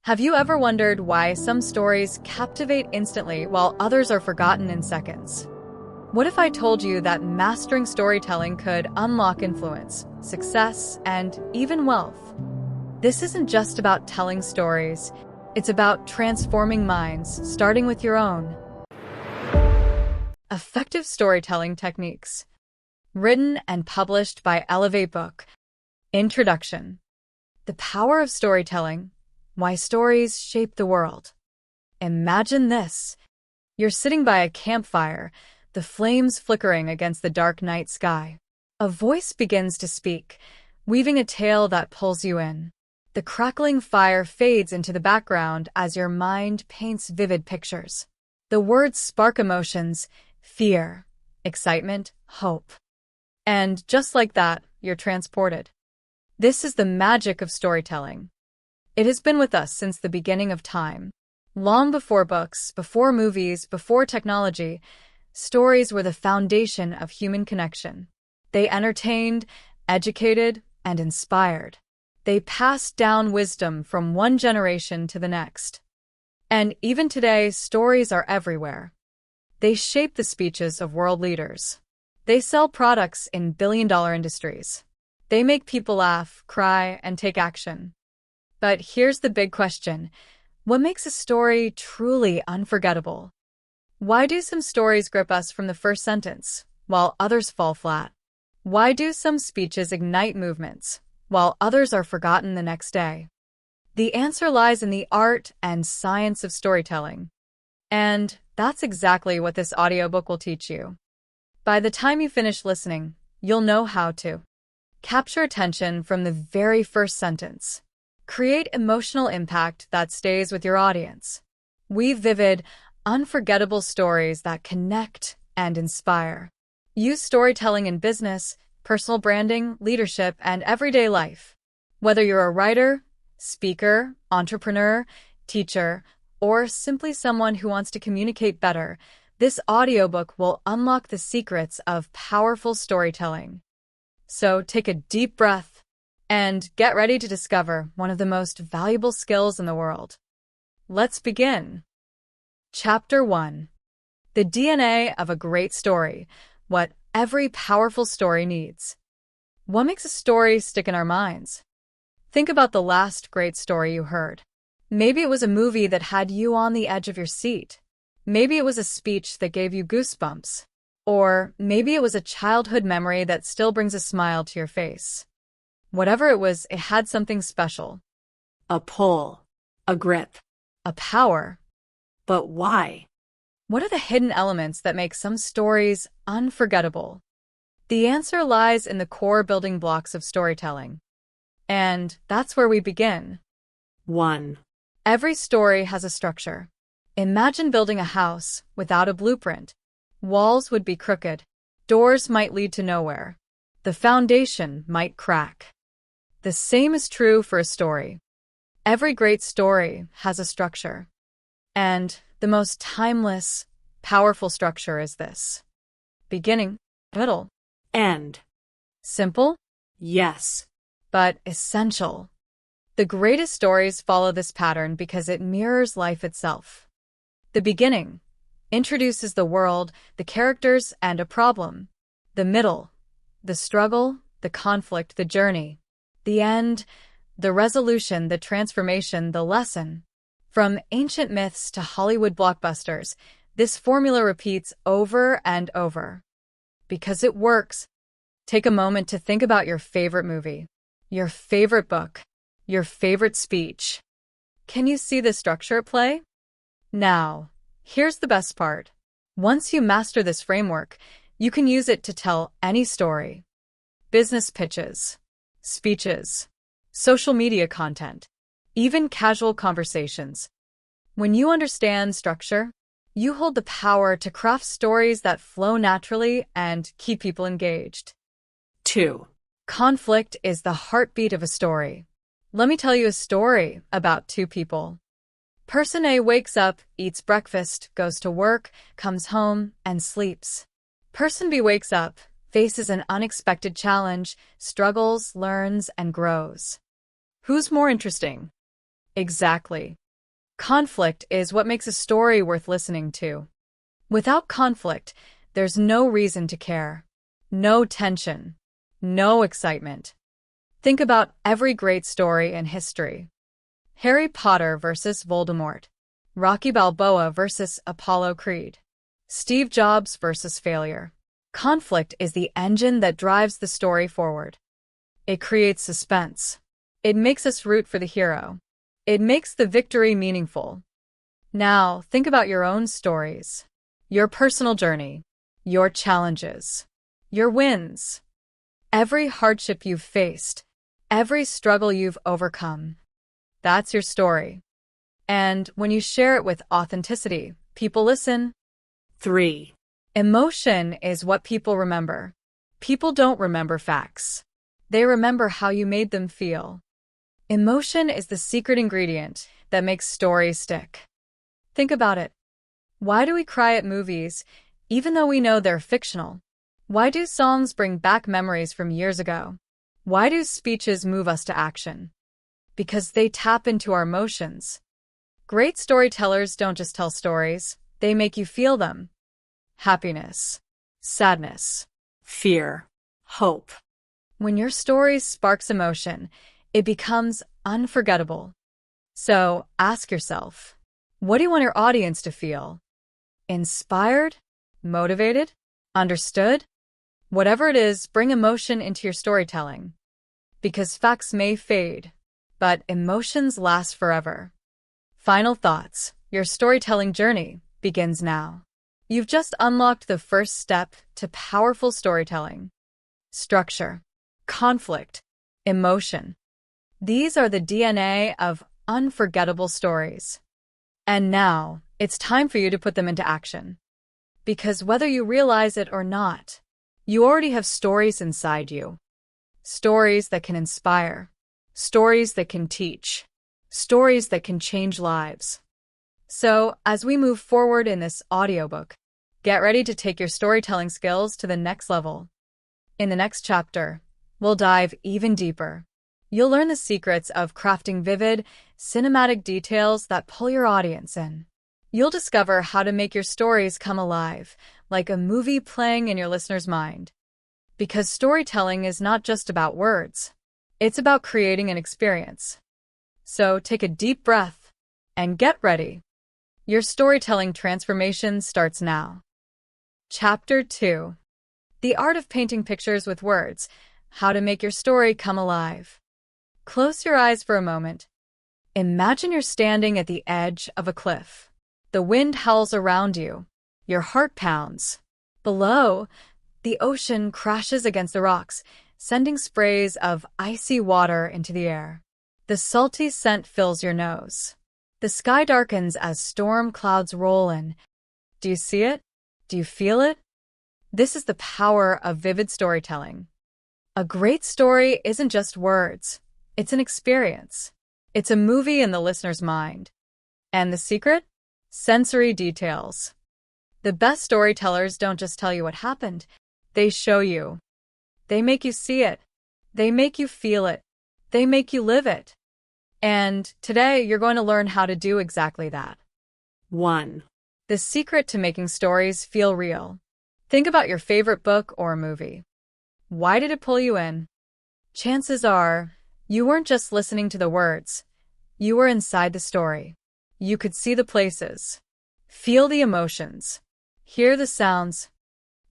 Have you ever wondered why some stories captivate instantly while others are forgotten in seconds? What if I told you that mastering storytelling could unlock influence, success, and even wealth? This isn't just about telling stories, it's about transforming minds, starting with your own. Effective storytelling techniques. Written and published by Audiobook. Introduction. The power of storytelling. Why stories shape the world. Imagine this. You're sitting by a campfire, the flames flickering against the dark night sky. A voice begins to speak, weaving a tale that pulls you in. The crackling fire fades into the background as your mind paints vivid pictures. The words spark emotions, fear, excitement, hope. And just like that, you're transported. This is the magic of storytelling. It has been with us since the beginning of time. Long before books, before movies, before technology, stories were the foundation of human connection. They entertained, educated, and inspired. They passed down wisdom from one generation to the next. And even today, stories are everywhere. They shape the speeches of world leaders. They sell products in billion-dollar industries. They make people laugh, cry, and take action. But here's the big question. What makes a story truly unforgettable? Why do some stories grip us from the first sentence, while others fall flat? Why do some speeches ignite movements, while others are forgotten the next day? The answer lies in the art and science of storytelling. And that's exactly what this audiobook will teach you. By the time you finish listening, you'll know how to capture attention from the very first sentence. Create emotional impact that stays with your audience. Weave vivid, unforgettable stories that connect and inspire. Use storytelling in business, personal branding, leadership, and everyday life. Whether you're a writer, speaker, entrepreneur, teacher, or simply someone who wants to communicate better, this audiobook will unlock the secrets of powerful storytelling. So take a deep breath and get ready to discover one of the most valuable skills in the world. Let's begin. Chapter 1. The DNA of a great story. What every powerful story needs. What makes a story stick in our minds? Think about the last great story you heard. Maybe it was a movie that had you on the edge of your seat. Maybe it was a speech that gave you goosebumps. Or maybe it was a childhood memory that still brings a smile to your face. Whatever it was, it had something special. A pull, a grip. A power. But why? What are the hidden elements that make some stories unforgettable? The answer lies in the core building blocks of storytelling. And that's where we begin. 1. Every story has a structure. Imagine building a house without a blueprint. Walls would be crooked. Doors might lead to nowhere. The foundation might crack. The same is true for a story. Every great story has a structure. And the most timeless, powerful structure is this. Beginning, middle, End. simple, Yes. but essential. The greatest stories follow this pattern because it mirrors life itself. The beginning introduces the world, the characters, and a problem. The middle, the struggle, the conflict, the journey. The end, the resolution, the transformation, the lesson. From ancient myths to Hollywood blockbusters, this formula repeats over and over. Because it works. Take a moment to think about your favorite movie, your favorite book, your favorite speech. Can you see the structure at play? Now, here's the best part. Once you master this framework, you can use it to tell any story. Business pitches, speeches, social media content, even casual conversations. When you understand structure, you hold the power to craft stories that flow naturally and keep people engaged. 2. Conflict is the heartbeat of a story. Let me tell you a story about two people. Person A wakes up, eats breakfast, goes to work, comes home, and sleeps. Person B wakes up, faces an unexpected challenge, struggles, learns, and grows. Who's more interesting? Exactly. Conflict is what makes a story worth listening to. Without conflict, there's no reason to care. No tension. No excitement. Think about every great story in history. Harry Potter versus Voldemort. Rocky Balboa versus Apollo Creed. Steve Jobs versus failure. Conflict is the engine that drives the story forward. It creates suspense. It makes us root for the hero. It makes the victory meaningful. Now, think about your own stories. Your personal journey. Your challenges. Your wins. Every hardship you've faced. Every struggle you've overcome. That's your story. And when you share it with authenticity, people listen. 3. Emotion is what people remember. People don't remember facts. They remember how you made them feel. Emotion is the secret ingredient that makes stories stick. Think about it. Why do we cry at movies, even though we know they're fictional? Why do songs bring back memories from years ago? Why do speeches move us to action? Because they tap into our emotions. Great storytellers don't just tell stories, they make you feel them. Happiness, sadness, Fear. Hope. when your story sparks emotion, it becomes unforgettable. So ask yourself, what do you want your audience to feel? Inspired? Motivated? Understood? Whatever it is, bring emotion into your storytelling. Because facts may fade, but emotions last forever. Final thoughts. Your storytelling journey begins now. You've just unlocked the first step to powerful storytelling. Structure, conflict, emotion. These are the DNA of unforgettable stories. And now, it's time for you to put them into action. Because whether you realize it or not, you already have stories inside you. Stories that can inspire. Stories that can teach. Stories that can change lives. So, as we move forward in this audiobook, get ready to take your storytelling skills to the next level. In the next chapter, we'll dive even deeper. You'll learn the secrets of crafting vivid, cinematic details that pull your audience in. You'll discover how to make your stories come alive, like a movie playing in your listener's mind. Because storytelling is not just about words, it's about creating an experience. So take a deep breath and get ready. Your storytelling transformation starts now. Chapter 2. The Art of Painting Pictures with Words. How to make your story come alive. Close your eyes for a moment. Imagine you're standing at the edge of a cliff. The wind howls around you. Your heart pounds. Below, the ocean crashes against the rocks, sending sprays of icy water into the air. The salty scent fills your nose. The sky darkens as storm clouds roll in. Do you see it? Do you feel it? This is the power of vivid storytelling. A great story isn't just words. It's an experience. It's a movie in the listener's mind. And the secret? Sensory details. The best storytellers don't just tell you what happened. They show you. They make you see it. They make you feel it. They make you live it. And today, you're going to learn how to do exactly that. 1. The secret to making stories feel real. Think about your favorite book or movie. Why did it pull you in? Chances are, you weren't just listening to the words. You were inside the story. You could see the places, feel the emotions, hear the sounds.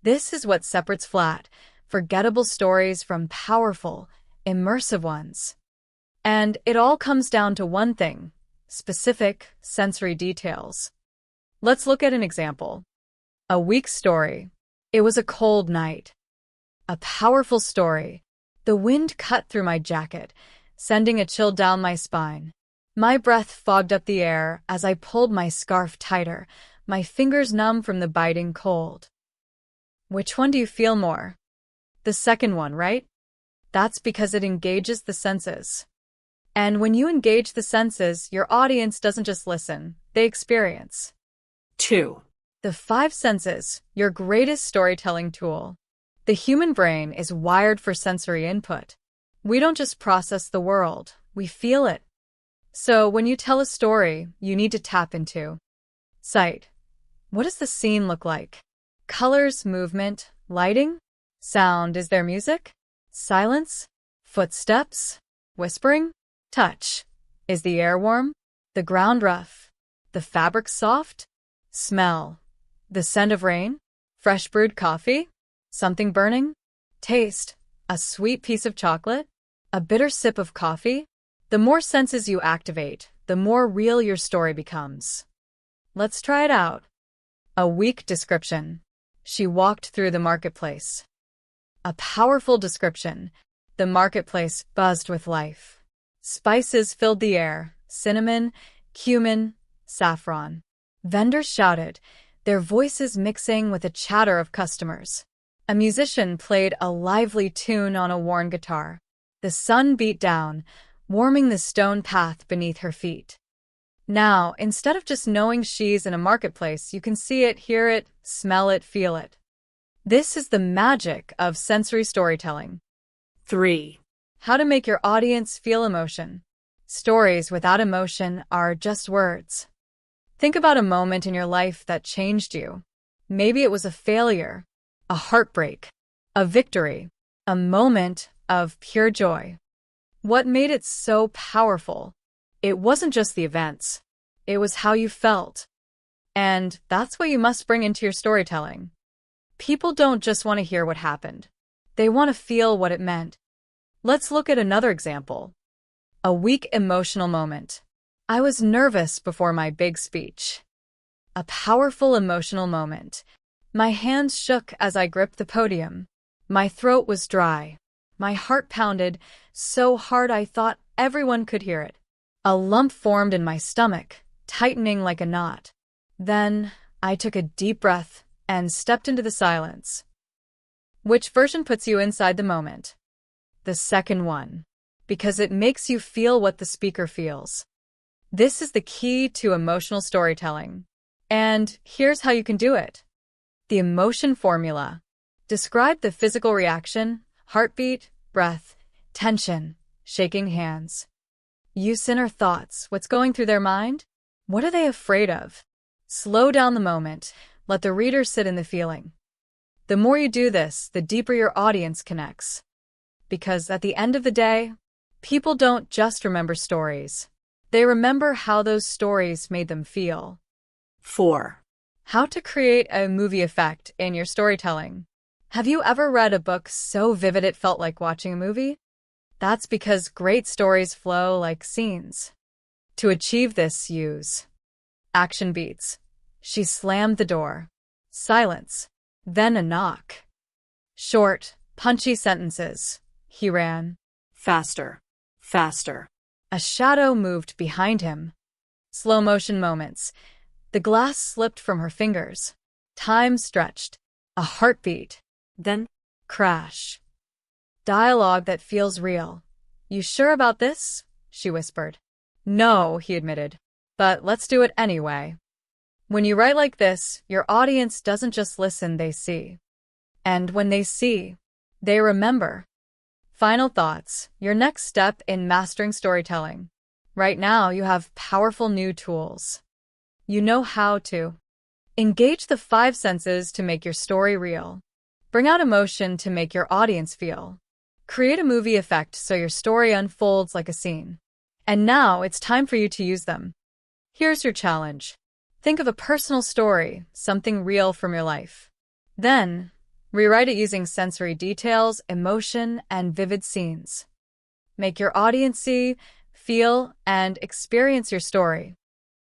This is what separates flat, forgettable stories from powerful, immersive ones. And it all comes down to one thing: specific sensory details. Let's look at an example. A weak story. It was a cold night. A powerful story. The wind cut through my jacket, sending a chill down my spine. My breath fogged up the air as I pulled my scarf tighter, my fingers numb from the biting cold. Which one do you feel more? The second one, right? That's because it engages the senses. And when you engage the senses, your audience doesn't just listen, they experience. 2. The 5 senses, your greatest storytelling tool. The human brain is wired for sensory input. We don't just process the world, we feel it. So when you tell a story, you need to tap into sight. What does the scene look like? Colors, movement, lighting? Sound, is there music? Silence? Footsteps? Whispering? Touch. Is the air warm? The ground rough? The fabric soft? Smell. The scent of rain? Fresh brewed coffee? Something burning? Taste. A sweet piece of chocolate? A bitter sip of coffee? The more senses you activate, the more real your story becomes. Let's try it out. A weak description. She walked through the marketplace. A powerful description. The marketplace buzzed with life. Spices filled the air: cinnamon, cumin, saffron. Vendors shouted, their voices mixing with the chatter of customers. A musician played a lively tune on a worn guitar. The sun beat down, warming the stone path beneath her feet. Now, instead of just knowing she's in a marketplace, you can see it, hear it, smell it, feel it. This is the magic of sensory storytelling. 3. How to make your audience feel emotion. Stories without emotion are just words. Think about a moment in your life that changed you. Maybe it was a failure, a heartbreak, a victory, a moment of pure joy. What made it so powerful? It wasn't just the events. It was how you felt. And that's what you must bring into your storytelling. People don't just want to hear what happened. They want to feel what it meant. Let's look at another example. A weak emotional moment. I was nervous before my big speech. A powerful emotional moment. My hands shook as I gripped the podium. My throat was dry. My heart pounded so hard I thought everyone could hear it. A lump formed in my stomach, tightening like a knot. Then I took a deep breath and stepped into the silence. Which version puts you inside the moment? The second one, because it makes you feel what the speaker feels. This is the key to emotional storytelling. And here's how you can do it. The emotion formula. Describe the physical reaction: heartbeat, breath, tension, shaking hands. Use inner thoughts. What's going through their mind? What are they afraid of? Slow down the moment. Let the reader sit in the feeling. The more you do this, the deeper your audience connects. Because at the end of the day, people don't just remember stories. They remember how those stories made them feel. 4. How to create a movie effect in your storytelling. Have you ever read a book so vivid it felt like watching a movie? That's because great stories flow like scenes. To achieve this, use action beats. She slammed the door. Silence. Then a knock. Short, punchy sentences. He ran. Faster. Faster. A shadow moved behind him. Slow motion moments. The glass slipped from her fingers. Time stretched. A heartbeat. Then Crash. Dialogue that feels real. You sure about this? She whispered. No, he admitted. But let's do it anyway. When you write like this, your audience doesn't just listen, they see. And when they see, they remember. Final thoughts. Your next step in mastering storytelling. Right now, you have powerful new tools. You know how to engage the 5 senses to make your story real. Bring out emotion to make your audience feel. Create a movie effect so your story unfolds like a scene. And now it's time for you to use them. Here's your challenge. Think of a personal story, something real from your life. Then, rewrite it using sensory details, emotion, and vivid scenes. Make your audience see, feel, and experience your story.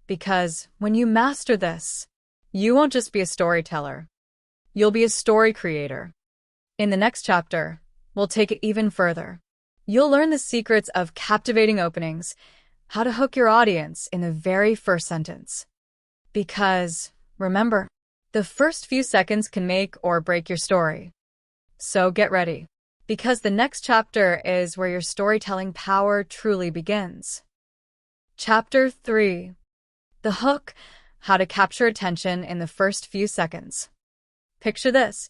Because when you master this, you won't just be a storyteller. You'll be a story creator. In the next chapter, we'll take it even further. You'll learn the secrets of captivating openings, how to hook your audience in the very first sentence. Because, remember, the first few seconds can make or break your story. So get ready, because the next chapter is where your storytelling power truly begins. Chapter 3. The hook, how to capture attention in the first few seconds. Picture this.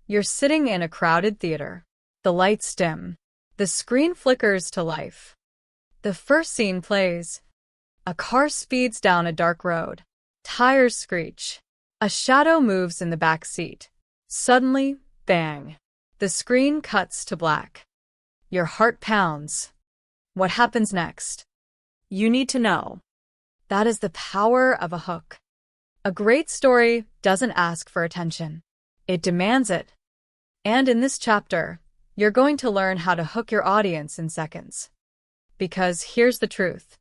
You're sitting in a crowded theater. The lights dim. The screen flickers to life. The first scene plays. A car speeds down a dark road. Tires screech. A shadow moves in the back seat. Suddenly, bang. The screen cuts to black. Your heart pounds. What happens next? You need to know. That is the power of a hook. A great story doesn't ask for attention. It demands it. And in this chapter, you're going to learn how to hook your audience in seconds. Because here's the truth.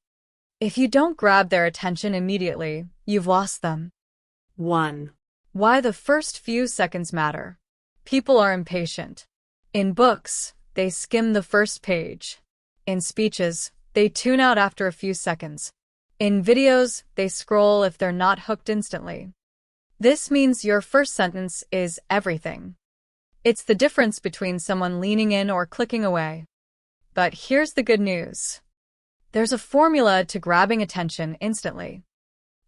If you don't grab their attention immediately, you've lost them. 1. Why the first few seconds matter. People are impatient. In books, they skim the first page. In speeches, they tune out after a few seconds. In videos, they scroll if they're not hooked instantly. This means your first sentence is everything. It's the difference between someone leaning in or clicking away. But here's the good news. There's a formula to grabbing attention instantly.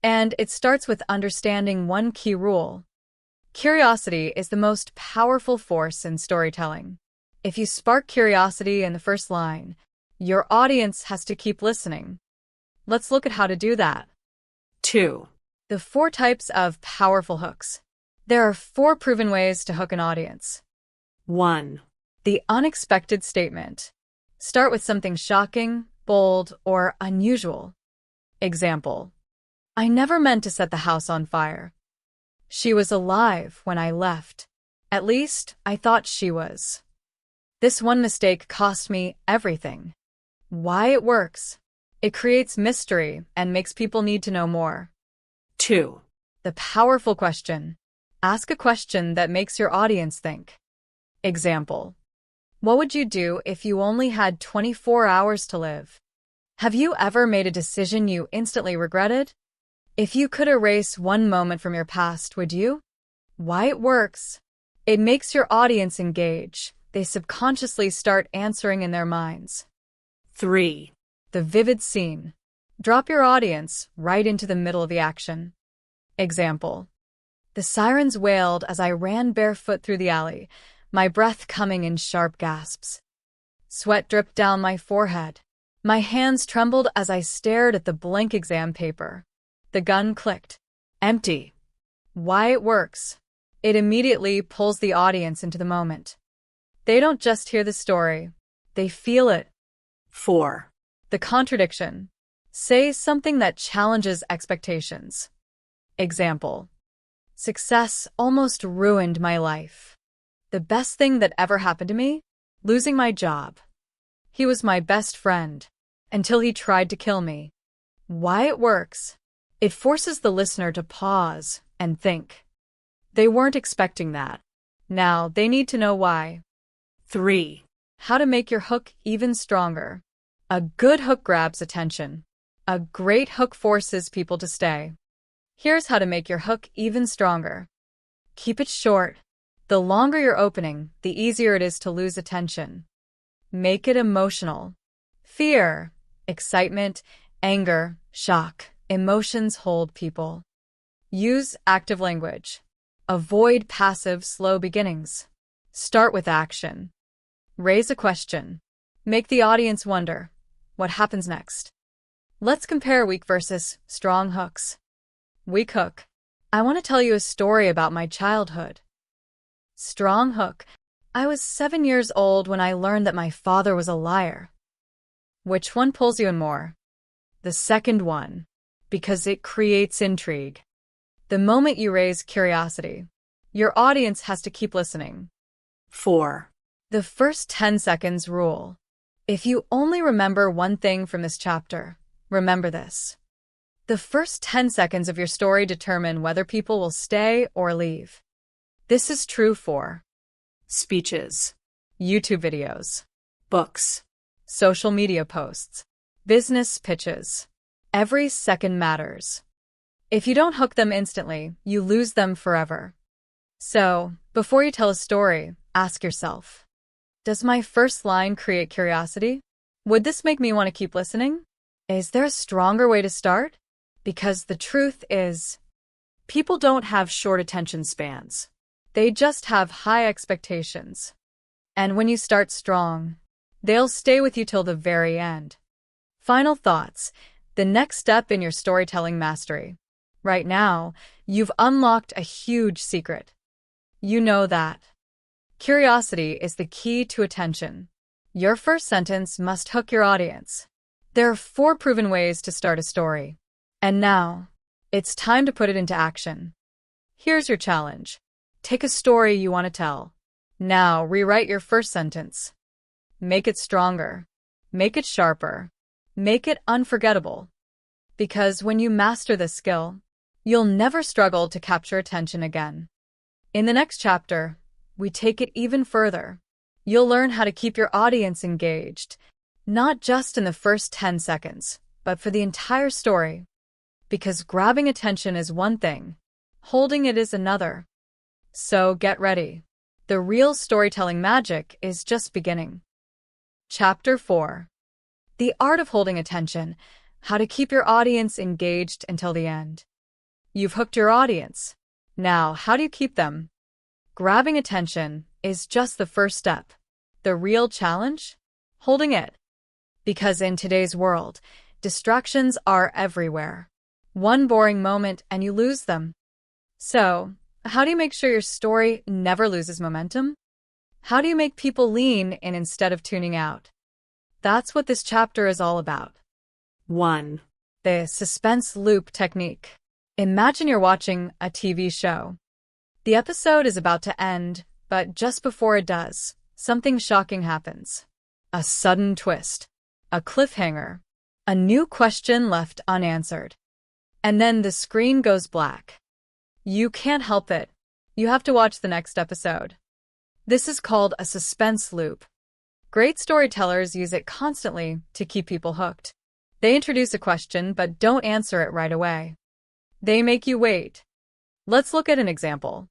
And it starts with understanding one key rule. Curiosity is the most powerful force in storytelling. If you spark curiosity in the first line, your audience has to keep listening. Let's look at how to do that. 2. The 4 types of powerful hooks. There are 4 proven ways to hook an audience. 1. The unexpected statement. Start with something shocking, bold, or unusual. Example. I never meant to set the house on fire. She was alive when I left. At least, I thought she was. This one mistake cost me everything. Why it works. It creates mystery and makes people need to know more. 2. The powerful question. Ask a question that makes your audience think. Example. What would you do if you only had 24 hours to live? Have you ever made a decision you instantly regretted? If you could erase one moment from your past, would you? Why it works. It makes your audience engage. They subconsciously start answering in their minds. 3. The vivid scene. Drop your audience right into the middle of the action. Example. The sirens wailed as I ran barefoot through the alley, my breath coming in sharp gasps. Sweat dripped down my forehead. My hands trembled as I stared at the blank exam paper. The gun clicked. Empty. Why it works. It immediately pulls the audience into the moment. They don't just hear the story. They feel it. 4. The contradiction. Say something that challenges expectations. Example. Success almost ruined my life. The best thing that ever happened to me? Losing my job. He was my best friend. Until he tried to kill me. Why it works. It forces the listener to pause and think. They weren't expecting that. Now they need to know why. 3. How to make your hook even stronger. A good hook grabs attention. A great hook forces people to stay. Here's how to make your hook even stronger. Keep it short. The longer your opening, the easier it is to lose attention. Make it emotional. Fear, excitement, anger, shock, emotions hold people. Use active language. Avoid passive, slow beginnings. Start with action. Raise a question. Make the audience wonder. What happens next? Let's compare weak versus strong hooks. Weak hook. I want to tell you a story about my childhood. Strong hook. I was 7 years old when I learned that my father was a liar. Which one pulls you in more? The second one, because it creates intrigue. The moment you raise curiosity, your audience has to keep listening. 4. The first 10 seconds rule. If you only remember one thing from this chapter, remember this. The first 10 seconds of your story determine whether people will stay or leave. This is true for speeches, YouTube videos, books, social media posts, business pitches. Every second matters. If you don't hook them instantly, you lose them forever. So, before you tell a story, ask yourself, does my first line create curiosity? Would this make me want to keep listening? Is there a stronger way to start? Because the truth is, people don't have short attention spans. They just have high expectations. And when you start strong, they'll stay with you till the very end. Final thoughts. the next step in your storytelling mastery. Right now, you've unlocked a huge secret. You know that curiosity is the key to attention. Your first sentence must hook your audience. There are 4 proven ways to start a story. And now, it's time to put it into action. Here's your challenge. Take a story you want to tell. Now, rewrite your first sentence. Make it stronger. Make it sharper. Make it unforgettable. Because when you master this skill, you'll never struggle to capture attention again. In the next chapter, we take it even further. You'll learn how to keep your audience engaged, not just in the first 10 seconds, but for the entire story. Because grabbing attention is one thing, holding it is another. So get ready. The real storytelling magic is just beginning. Chapter 4. The Art of Holding Attention. How to keep your audience engaged until the end. You've hooked your audience. Now, how do you keep them? Grabbing attention is just the first step. The real challenge? Holding it. Because in today's world, distractions are everywhere. One boring moment and you lose them. So, how do you make sure your story never loses momentum? How do you make people lean in instead of tuning out? That's what this chapter is all about. 1. The suspense loop technique. Imagine you're watching a TV show. The episode is about to end, but just before it does, something shocking happens. A sudden twist. A cliffhanger. A new question left unanswered. And then the screen goes black. You can't help it. You have to watch the next episode. This is called a suspense loop. Great storytellers use it constantly to keep people hooked. They introduce a question but don't answer it right away. They make you wait. Let's look at an example.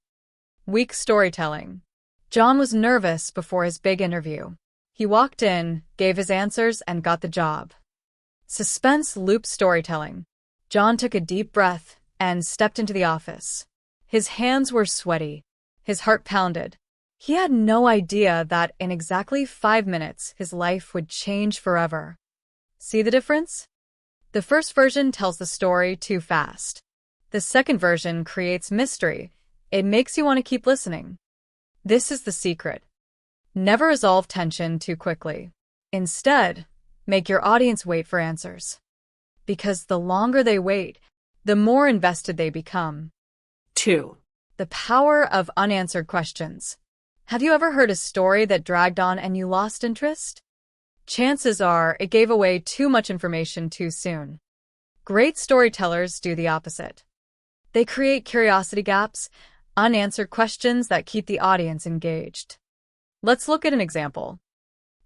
Weak storytelling. John was nervous before his big interview. He walked in, gave his answers, and got the job. Suspense loop storytelling. John took a deep breath and stepped into the office. His hands were sweaty. His heart pounded. He had no idea that in exactly 5 minutes, his life would change forever. See the difference? The first version tells the story too fast. The second version creates mystery. It makes you want to keep listening. This is the secret. Never resolve tension too quickly. Instead, make your audience wait for answers. Because the longer they wait, the more invested they become. 2. The power of unanswered questions. Have you ever heard a story that dragged on and you lost interest? Chances are it gave away too much information too soon. Great storytellers do the opposite. They create curiosity gaps, unanswered questions that keep the audience engaged. Let's look at an example.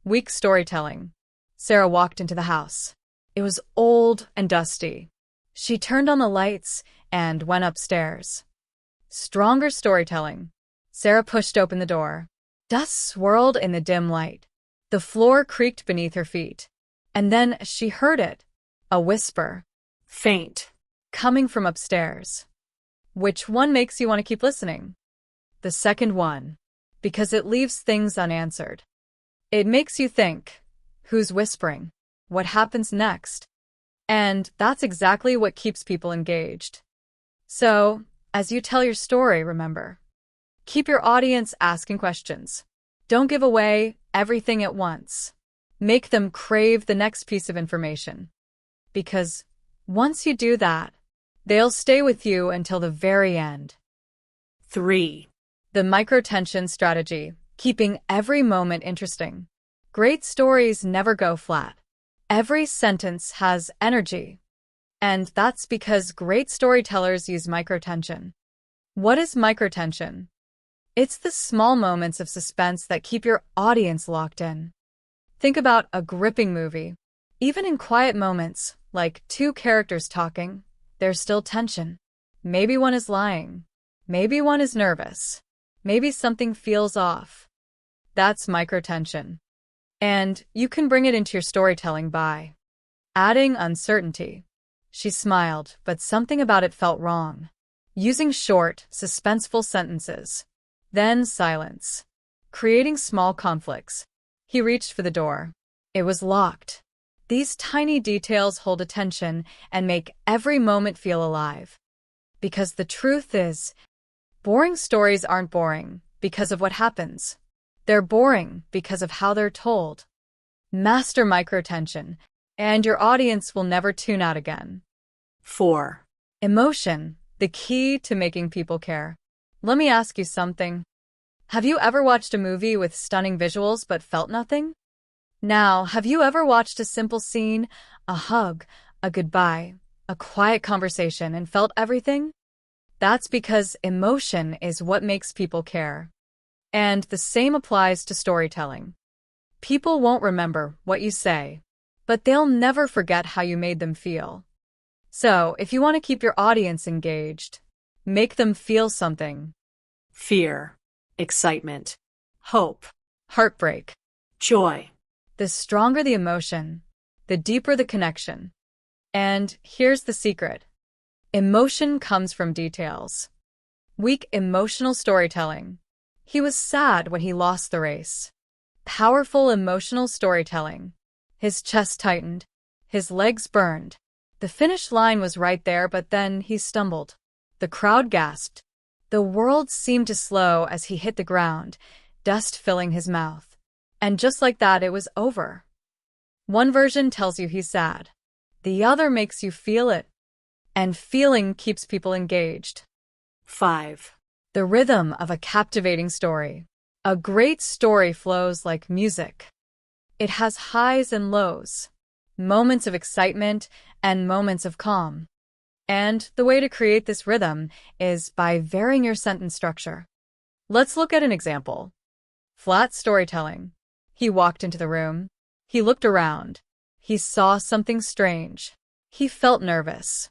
Weak storytelling. Sarah walked into the house. It was old and dusty. She turned on the lights and went upstairs. Stronger storytelling. Sarah pushed open the door. Dust swirled in the dim light. The floor creaked beneath her feet. And then she heard it. A whisper. Faint. Coming from upstairs. Which one makes you want to keep listening? The second one. Because it leaves things unanswered. It makes you think. Who's whispering? What happens next? And that's exactly what keeps people engaged. So, as you tell your story, remember, keep your audience asking questions. Don't give away everything at once. Make them crave the next piece of information. Because once you do that, they'll stay with you until the very end. 3. The micro-tension strategy, keeping every moment interesting. Great stories never go flat. Every sentence has energy. And that's because great storytellers use micro-tension. What is micro-tension? It's the small moments of suspense that keep your audience locked in. Think about a gripping movie. Even in quiet moments, like 2 characters talking, there's still tension. Maybe one is lying. Maybe one is nervous. Maybe something feels off. That's micro-tension. And you can bring it into your storytelling by adding uncertainty. She smiled, but something about it felt wrong. Using short, suspenseful sentences. Then silence. Creating small conflicts. He reached for the door. It was locked. These tiny details hold attention and make every moment feel alive. Because the truth is, boring stories aren't boring because of what happens. They're boring because of how they're told. Master microtension, and your audience will never tune out again. 4. Emotion, the key to making people care. Let me ask you something. Have you ever watched a movie with stunning visuals but felt nothing? Now, have you ever watched a simple scene, a hug, a goodbye, a quiet conversation, and felt everything? That's because emotion is what makes people care. And the same applies to storytelling. People won't remember what you say, but they'll never forget how you made them feel. So, if you want to keep your audience engaged, make them feel something. Fear, excitement, hope, Heartbreak. joy. The stronger the emotion, the deeper the connection. And here's the secret. Emotion comes from details. Weak emotional storytelling. He was sad when he lost the race. Powerful emotional storytelling. His chest tightened. His legs burned. The finish line was right there, but then he stumbled. The crowd gasped. The world seemed to slow as he hit the ground, dust filling his mouth. And just like that, it was over. One version tells you he's sad. The other makes you feel it. And feeling keeps people engaged. 5. The rhythm of a captivating story. A great story flows like music. It has highs and lows, moments of excitement and moments of calm. And the way to create this rhythm is by varying your sentence structure. Let's look at an example. Flat storytelling. He walked into the room. He looked around. He saw something strange. He felt nervous.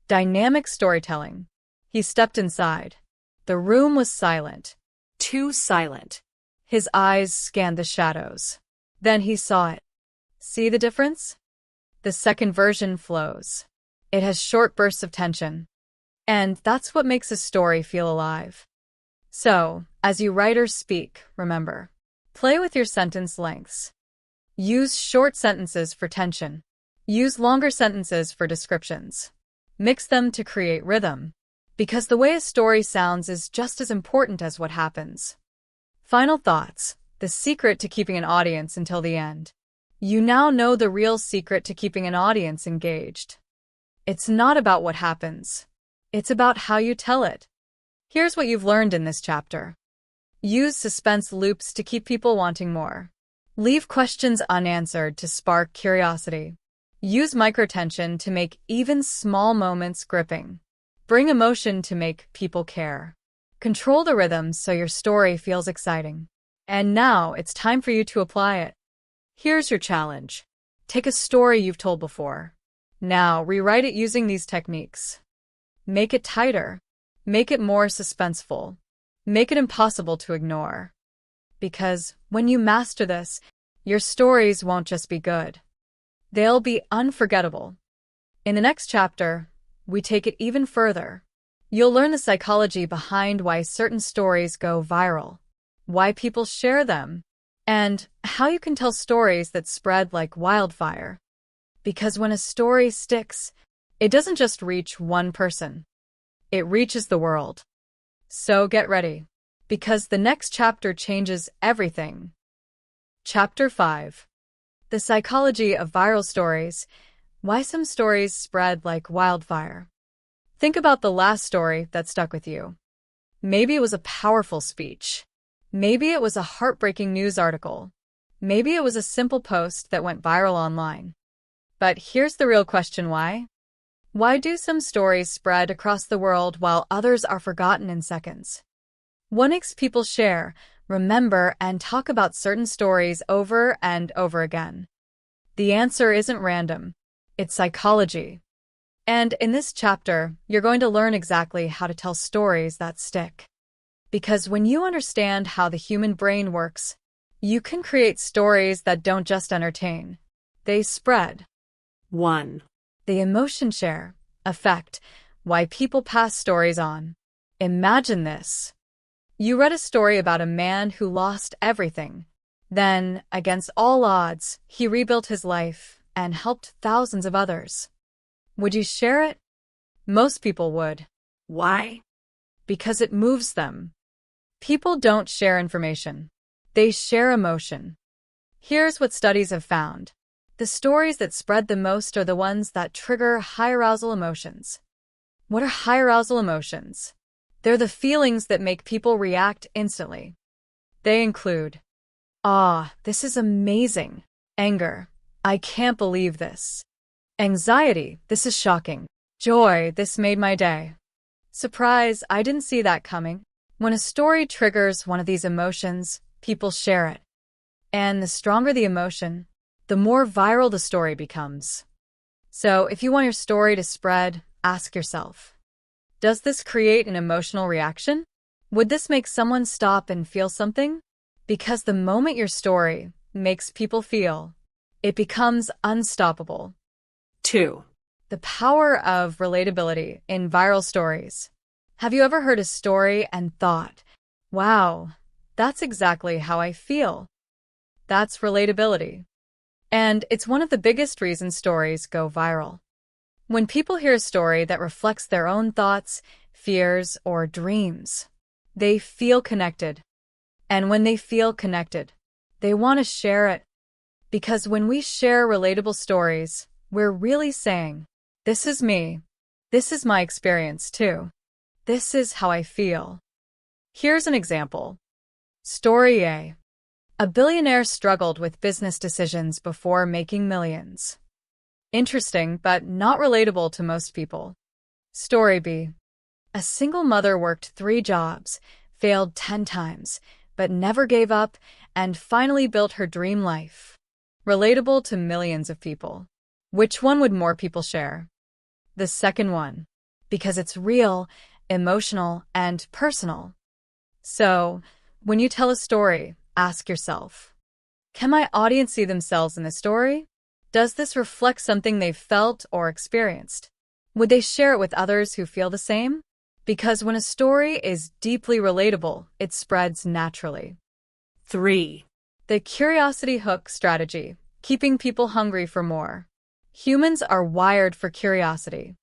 Dynamic storytelling. He stepped inside. The room was silent. Too silent. His eyes scanned the shadows. Then he saw it. See the difference? The second version flows. It has short bursts of tension. And that's what makes a story feel alive. So, as you write or speak, remember, play with your sentence lengths. Use short sentences for tension. Use longer sentences for descriptions. Mix them to create rhythm. Because the way a story sounds is just as important as what happens. Final thoughts. The secret to keeping an audience until the end. You now know the real secret to keeping an audience engaged. It's not about what happens. It's about how you tell it. Here's what you've learned in this chapter. Use suspense loops to keep people wanting more. Leave questions unanswered to spark curiosity. Use microtension to make even small moments gripping. Bring emotion to make people care. Control the rhythm so your story feels exciting. And now it's time for you to apply it. Here's your challenge. Take a story you've told before. Now rewrite it using these techniques. Make it tighter. Make it more suspenseful. Make it impossible to ignore. Because when you master this, your stories won't just be good. They'll be unforgettable. In the next chapter, we take it even further. You'll learn the psychology behind why certain stories go viral, why people share them, and how you can tell stories that spread like wildfire. Because when a story sticks, it doesn't just reach one person. It reaches the world. So get ready, because the next chapter changes everything. Chapter 5. The Psychology of Viral Stories. Why some stories spread like wildfire. Think about the last story that stuck with you. Maybe it was a powerful speech. Maybe it was a heartbreaking news article. Maybe it was a simple post that went viral online. But here's the real question: why? Why do some stories spread across the world while others are forgotten in seconds? What makes people share, remember, and talk about certain stories over and over again? The answer isn't random. It's psychology. And in this chapter, you're going to learn exactly how to tell stories that stick. Because when you understand how the human brain works, you can create stories that don't just entertain. They spread. 1. The emotion share effect. Why people pass stories on. Imagine this. You read a story about a man who lost everything. Then, against all odds, he rebuilt his life, and helped thousands of others. Would you share it? Most people would. Why? Because it moves them. People don't share information. They share emotion. Here's what studies have found. The stories that spread the most are the ones that trigger high arousal emotions. What are high arousal emotions? They're the feelings that make people react instantly. They include awe, this is amazing. Anger, I can't believe this. Anxiety, this is shocking. Joy, this made my day. Surprise, I didn't see that coming. When a story triggers one of these emotions, people share it. And the stronger the emotion, the more viral the story becomes. So if you want your story to spread, ask yourself, does this create an emotional reaction? Would this make someone stop and feel something? Because the moment your story makes people feel, it becomes unstoppable. 2. The power of relatability in viral stories. Have you ever heard a story and thought, wow, that's exactly how I feel? That's relatability. And it's one of the biggest reasons stories go viral. When people hear a story that reflects their own thoughts, fears, or dreams, they feel connected. And when they feel connected, they want to share it. Because when we share relatable stories, we're really saying, this is me. This is my experience too. This is how I feel. Here's an example. Story A. A billionaire struggled with business decisions before making millions. Interesting, but not relatable to most people. Story B. A single mother worked 3 jobs, failed 10 times, but never gave up, and finally built her dream life. Relatable to millions of people. Which one would more people share? The second one, because it's real, emotional, and personal. So, when you tell a story, ask yourself, can my audience see themselves in the story? Does this reflect something they've felt or experienced? Would they share it with others who feel the same? Because when a story is deeply relatable, it spreads naturally. 3. The curiosity hook strategy, keeping people hungry for more. Humans are wired for curiosity.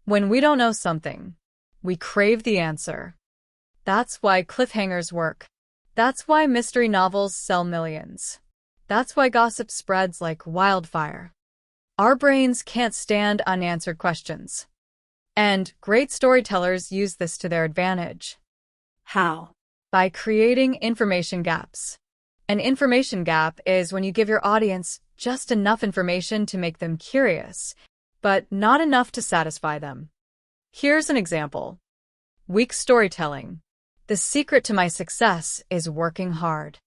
When we don't know something, we crave the answer. That's why cliffhangers work. That's why mystery novels sell millions. That's why gossip spreads like wildfire. Our brains can't stand unanswered questions. And great storytellers use this to their advantage. How? By creating information gaps. An information gap is when you give your audience just enough information to make them curious, but not enough to satisfy them. Here's an example. Weak storytelling. The secret to my success is working hard.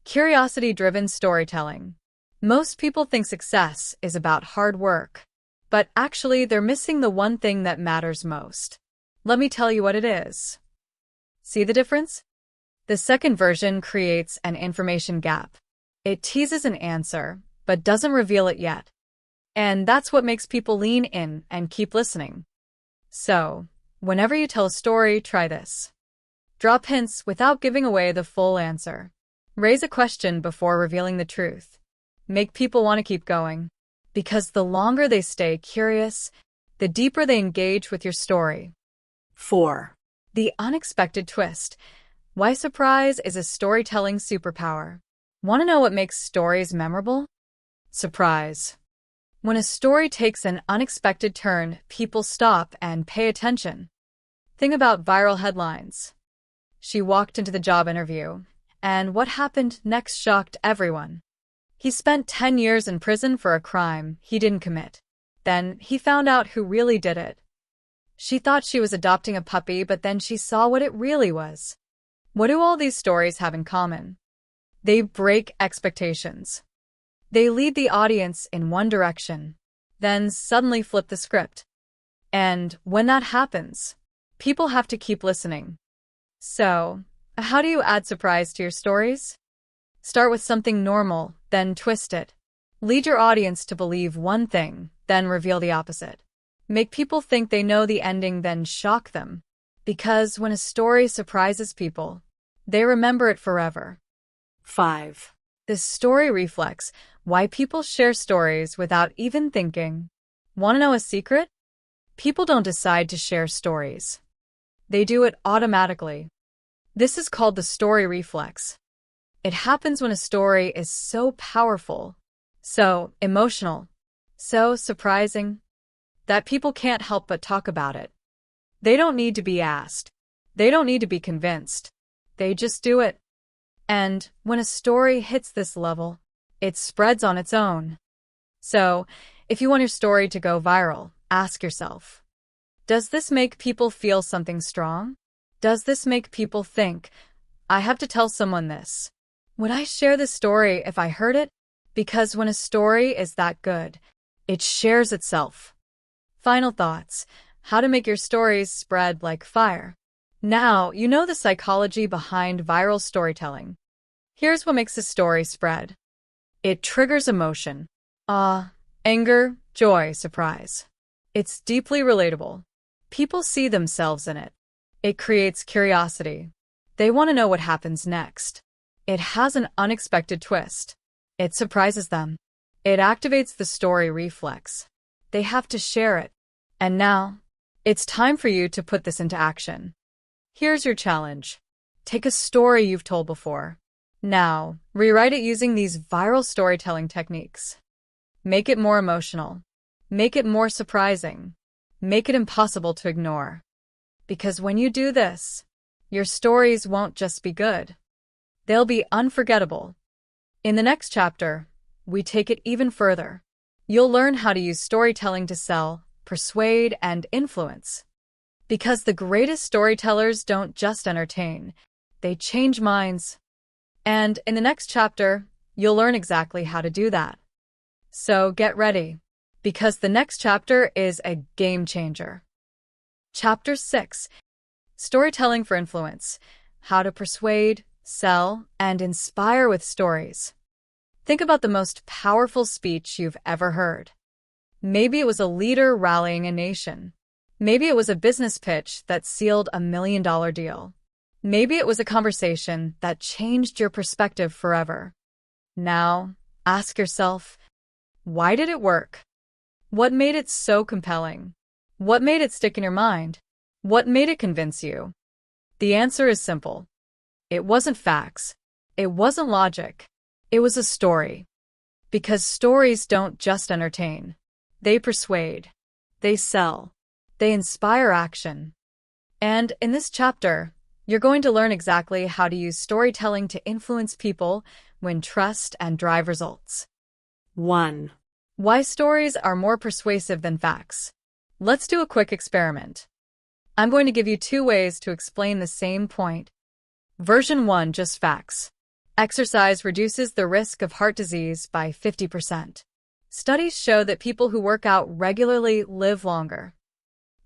Curiosity-driven storytelling. Most people think success is about hard work, but actually they're missing the one thing that matters most. Let me tell you what it is. See the difference? The second version creates an information gap. It teases an answer, but doesn't reveal it yet. And that's what makes people lean in and keep listening. So, whenever you tell a story, try this. Drop hints without giving away the full answer. Raise a question before revealing the truth. Make people want to keep going. Because the longer they stay curious, the deeper they engage with your story. 4. The unexpected twist. Why surprise is a storytelling superpower. Want to know what makes stories memorable? Surprise. When a story takes an unexpected turn, people stop and pay attention. Think about viral headlines. She walked into the job interview, and what happened next shocked everyone. He spent 10 years in prison for a crime he didn't commit. Then he found out who really did it. She thought she was adopting a puppy, but then she saw what it really was. What do all these stories have in common? They break expectations. They lead the audience in one direction, then suddenly flip the script. And when that happens, people have to keep listening. So, how do you add surprise to your stories? Start with something normal, then twist it. Lead your audience to believe one thing, then reveal the opposite. Make people think they know the ending, then shock them. Because when a story surprises people, they remember it forever. 5. The story reflects why people share stories without even thinking. Want to know a secret? People don't decide to share stories. They do it automatically. This is called the story reflex. It happens when a story is so powerful, so emotional, so surprising, that people can't help but talk about it. They don't need to be asked. They don't need to be convinced. They just do it. And when a story hits this level, it spreads on its own. So, if you want your story to go viral, ask yourself, does this make people feel something strong? Does this make people think, I have to tell someone this? Would I share this story if I heard it? Because when a story is that good, it shares itself. Final thoughts. How to make your stories spread like fire. Now you know the psychology behind viral storytelling. Here's what makes a story spread. It triggers emotion. Awe, anger, joy, surprise. It's deeply relatable. People see themselves in it. It creates curiosity. They want to know what happens next. It has an unexpected twist. It surprises them. It activates the story reflex. They have to share it. And now, it's time for you to put this into action. Here's your challenge. Take a story you've told before. Now, rewrite it using these viral storytelling techniques. Make it more emotional. Make it more surprising. Make it impossible to ignore. Because when you do this, your stories won't just be good. They'll be unforgettable. In the next chapter, we take it even further. You'll learn how to use storytelling to sell, persuade, and influence. Because the greatest storytellers don't just entertain, they change minds. And in the next chapter, you'll learn exactly how to do that. So get ready, because the next chapter is a game changer. Chapter 6. Storytelling for Influence. How to persuade, sell, and inspire with stories. Think about the most powerful speech you've ever heard. Maybe it was a leader rallying a nation. Maybe it was a business pitch that sealed a $1 million deal. Maybe it was a conversation that changed your perspective forever. Now, ask yourself, why did it work? What made it so compelling? What made it stick in your mind? What made it convince you? The answer is simple. It wasn't facts. It wasn't logic. It was a story. Because stories don't just entertain. They persuade. They sell. They inspire action. And in this chapter, you're going to learn exactly how to use storytelling to influence people, win trust, and drive results. 1. Why stories are more persuasive than facts. Let's do a quick experiment. I'm going to give you 2 ways to explain the same point. Version 1, just facts. Exercise reduces the risk of heart disease by 50%. Studies show that people who work out regularly live longer.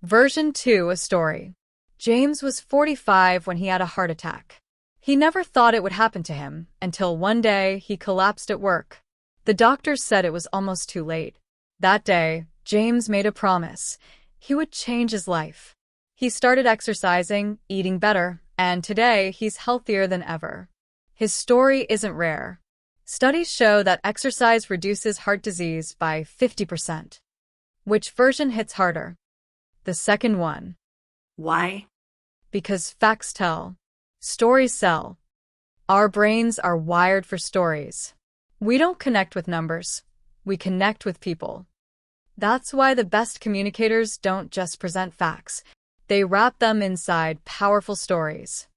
Version 2, a story. James was 45 when he had a heart attack. He never thought it would happen to him until one day he collapsed at work. The doctors said it was almost too late. That day, James made a promise. He would change his life. He started exercising, eating better, and today he's healthier than ever. His story isn't rare. Studies show that exercise reduces heart disease by 50%. Which version hits harder? The second one. Why? Because facts tell. Stories sell. Our brains are wired for stories. We don't connect with numbers. We connect with people. That's why the best communicators don't just present facts. They wrap them inside powerful stories.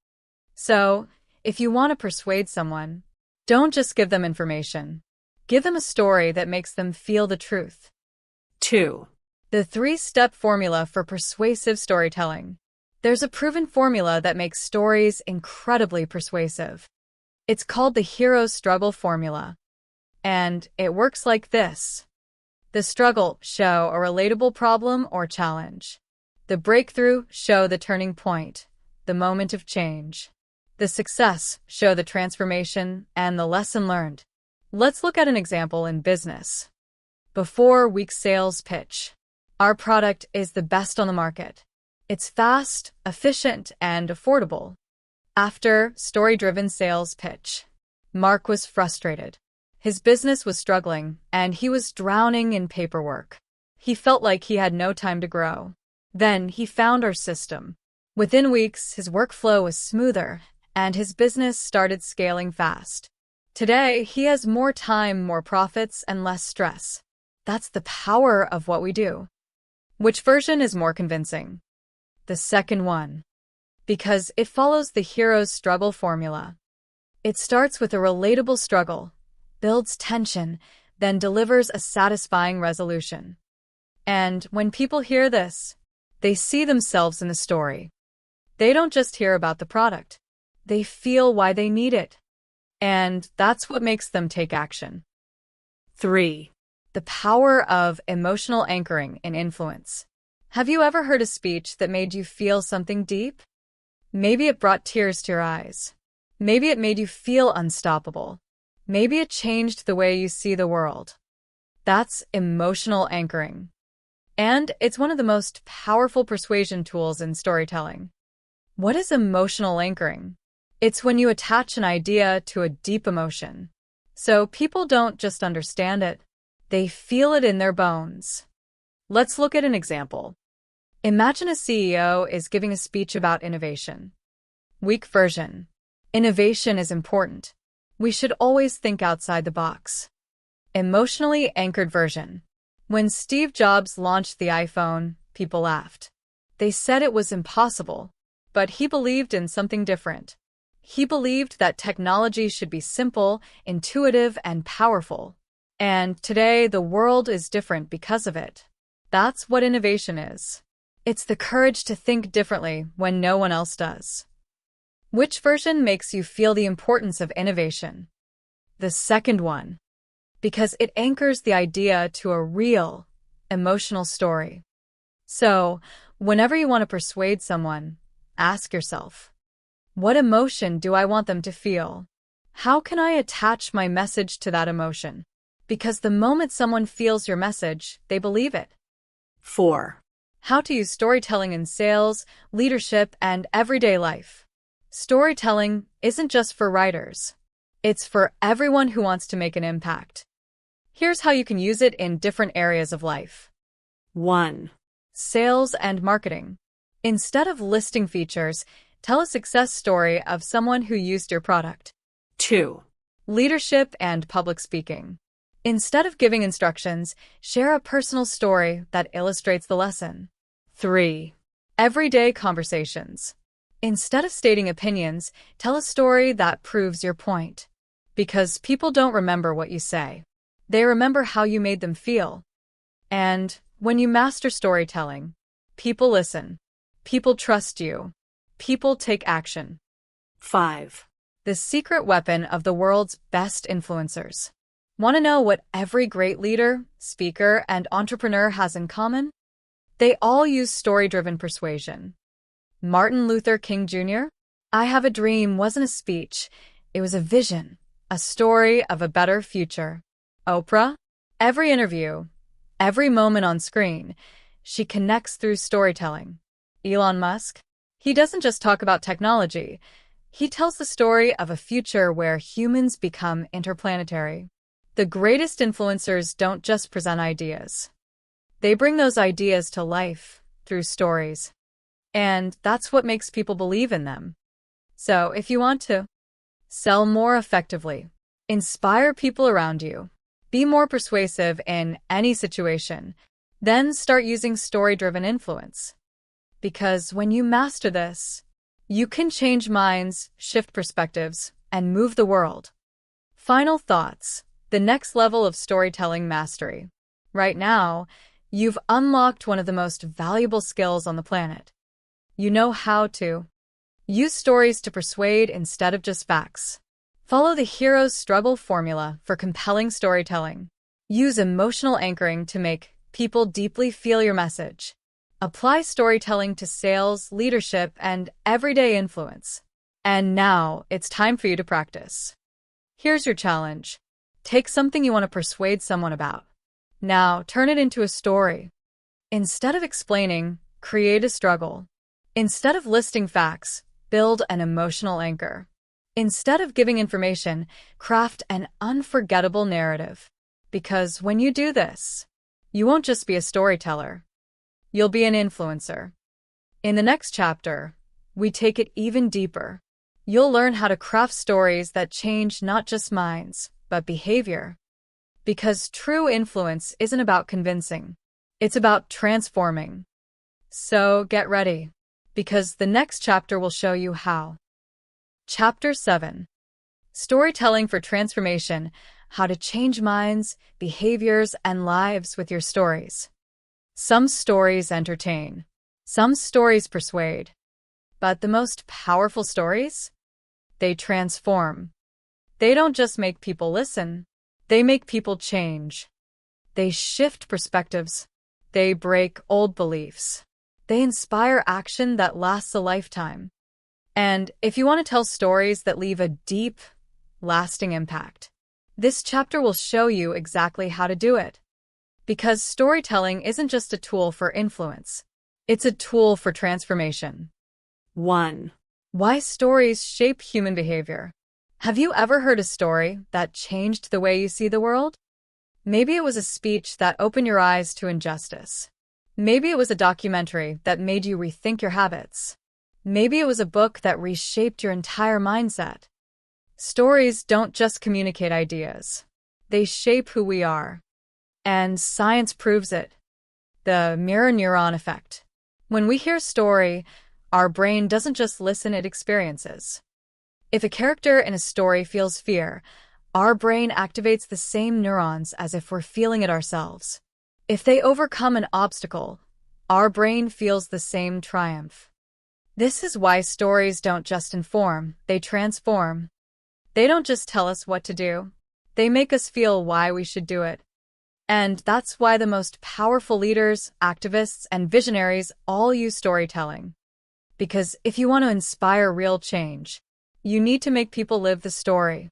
So, if you want to persuade someone, don't just give them information. Give them a story that makes them feel the truth. 2. The 3-step formula for persuasive storytelling. There's a proven formula that makes stories incredibly persuasive. It's called the hero's struggle formula. And it works like this. The struggle, show a relatable problem or challenge. The breakthrough, show the turning point, the moment of change. The success, show the transformation and the lesson learned. Let's look at an example in business. Before week sales pitch. Our product is the best on the market. It's fast, efficient, and affordable. After story-driven sales pitch. Mark was frustrated. His business was struggling, and he was drowning in paperwork. He felt like he had no time to grow. Then he found our system. Within weeks, his workflow was smoother, and his business started scaling fast. Today, he has more time, more profits, and less stress. That's the power of what we do. Which version is more convincing? The second one. Because it follows the hero's struggle formula. It starts with a relatable struggle, builds tension, then delivers a satisfying resolution. And when people hear this, they see themselves in the story. They don't just hear about the product. They feel why they need it. And that's what makes them take action. 3. The power of emotional anchoring and influence. Have you ever heard a speech that made you feel something deep? Maybe it brought tears to your eyes. Maybe it made you feel unstoppable. Maybe it changed the way you see the world. That's emotional anchoring. And it's one of the most powerful persuasion tools in storytelling. What is emotional anchoring? It's when you attach an idea to a deep emotion. So people don't just understand it, they feel it in their bones. Let's look at an example. Imagine a CEO is giving a speech about innovation. Weak version. Innovation is important. We should always think outside the box. Emotionally anchored version. When Steve Jobs launched the iPhone, people laughed. They said it was impossible, but he believed in something different. He believed that technology should be simple, intuitive, and powerful. And today, the world is different because of it. That's what innovation is. It's the courage to think differently when no one else does. Which version makes you feel the importance of innovation? The second one. Because it anchors the idea to a real, emotional story. So, whenever you want to persuade someone, ask yourself, what emotion do I want them to feel? How can I attach my message to that emotion? Because the moment someone feels your message, they believe it. 4. How to use storytelling in sales, leadership, and everyday life. Storytelling isn't just for writers. It's for everyone who wants to make an impact. Here's how you can use it in different areas of life. 1. Sales and marketing. Instead of listing features, tell a success story of someone who used your product. 2. Leadership and public speaking. Instead of giving instructions, share a personal story that illustrates the lesson. 3. Everyday conversations. Instead of stating opinions, tell a story that proves your point. Because people don't remember what you say. They remember how you made them feel. And when you master storytelling, people listen. People trust you. People take action. 5. The secret weapon of the world's best influencers. Want to know what every great leader, speaker, and entrepreneur has in common? They all use story-driven persuasion. Martin Luther King Jr.? I Have a Dream wasn't a speech. It was a vision, a story of a better future. Oprah? Every interview, every moment on screen, she connects through storytelling. Elon Musk? He doesn't just talk about technology. He tells the story of a future where humans become interplanetary. The greatest influencers don't just present ideas. They bring those ideas to life through stories. And that's what makes people believe in them. So if you want to sell more effectively, inspire people around you, be more persuasive in any situation, then start using story-driven influence. Because when you master this, you can change minds, shift perspectives, and move the world. Final thoughts. The next level of storytelling mastery. Right now, you've unlocked one of the most valuable skills on the planet. You know how to use stories to persuade instead of just facts. Follow the hero's struggle formula for compelling storytelling. Use emotional anchoring to make people deeply feel your message. Apply storytelling to sales, leadership, and everyday influence. And now it's time for you to practice. Here's your challenge. Take something you want to persuade someone about. Now turn it into a story. Instead of explaining, create a struggle. Instead of listing facts, build an emotional anchor. Instead of giving information, craft an unforgettable narrative. Because when you do this, you won't just be a storyteller. You'll be an influencer. In the next chapter, we take it even deeper. You'll learn how to craft stories that change not just minds, but behavior. Because true influence isn't about convincing. It's about transforming. So get ready, because the next chapter will show you how. Chapter 7. Storytelling for Transformation: How to Change Minds, Behaviors, and Lives with Your Stories. Some stories entertain. Some stories persuade. But the most powerful stories? They transform. They don't just make people listen. They make people change. They shift perspectives. They break old beliefs. They inspire action that lasts a lifetime. And if you want to tell stories that leave a deep, lasting impact, this chapter will show you exactly how to do it. Because storytelling isn't just a tool for influence. It's a tool for transformation. 1. Why stories shape human behavior. Have you ever heard a story that changed the way you see the world? Maybe it was a speech that opened your eyes to injustice. Maybe it was a documentary that made you rethink your habits. Maybe it was a book that reshaped your entire mindset. Stories don't just communicate ideas. They shape who we are. And science proves it. The mirror neuron effect. When we hear a story, our brain doesn't just listen, it experiences. If a character in a story feels fear, our brain activates the same neurons as if we're feeling it ourselves. If they overcome an obstacle, our brain feels the same triumph. This is why stories don't just inform, they transform. They don't just tell us what to do, they make us feel why we should do it. And that's why the most powerful leaders, activists, and visionaries all use storytelling. Because if you want to inspire real change, you need to make people live the story.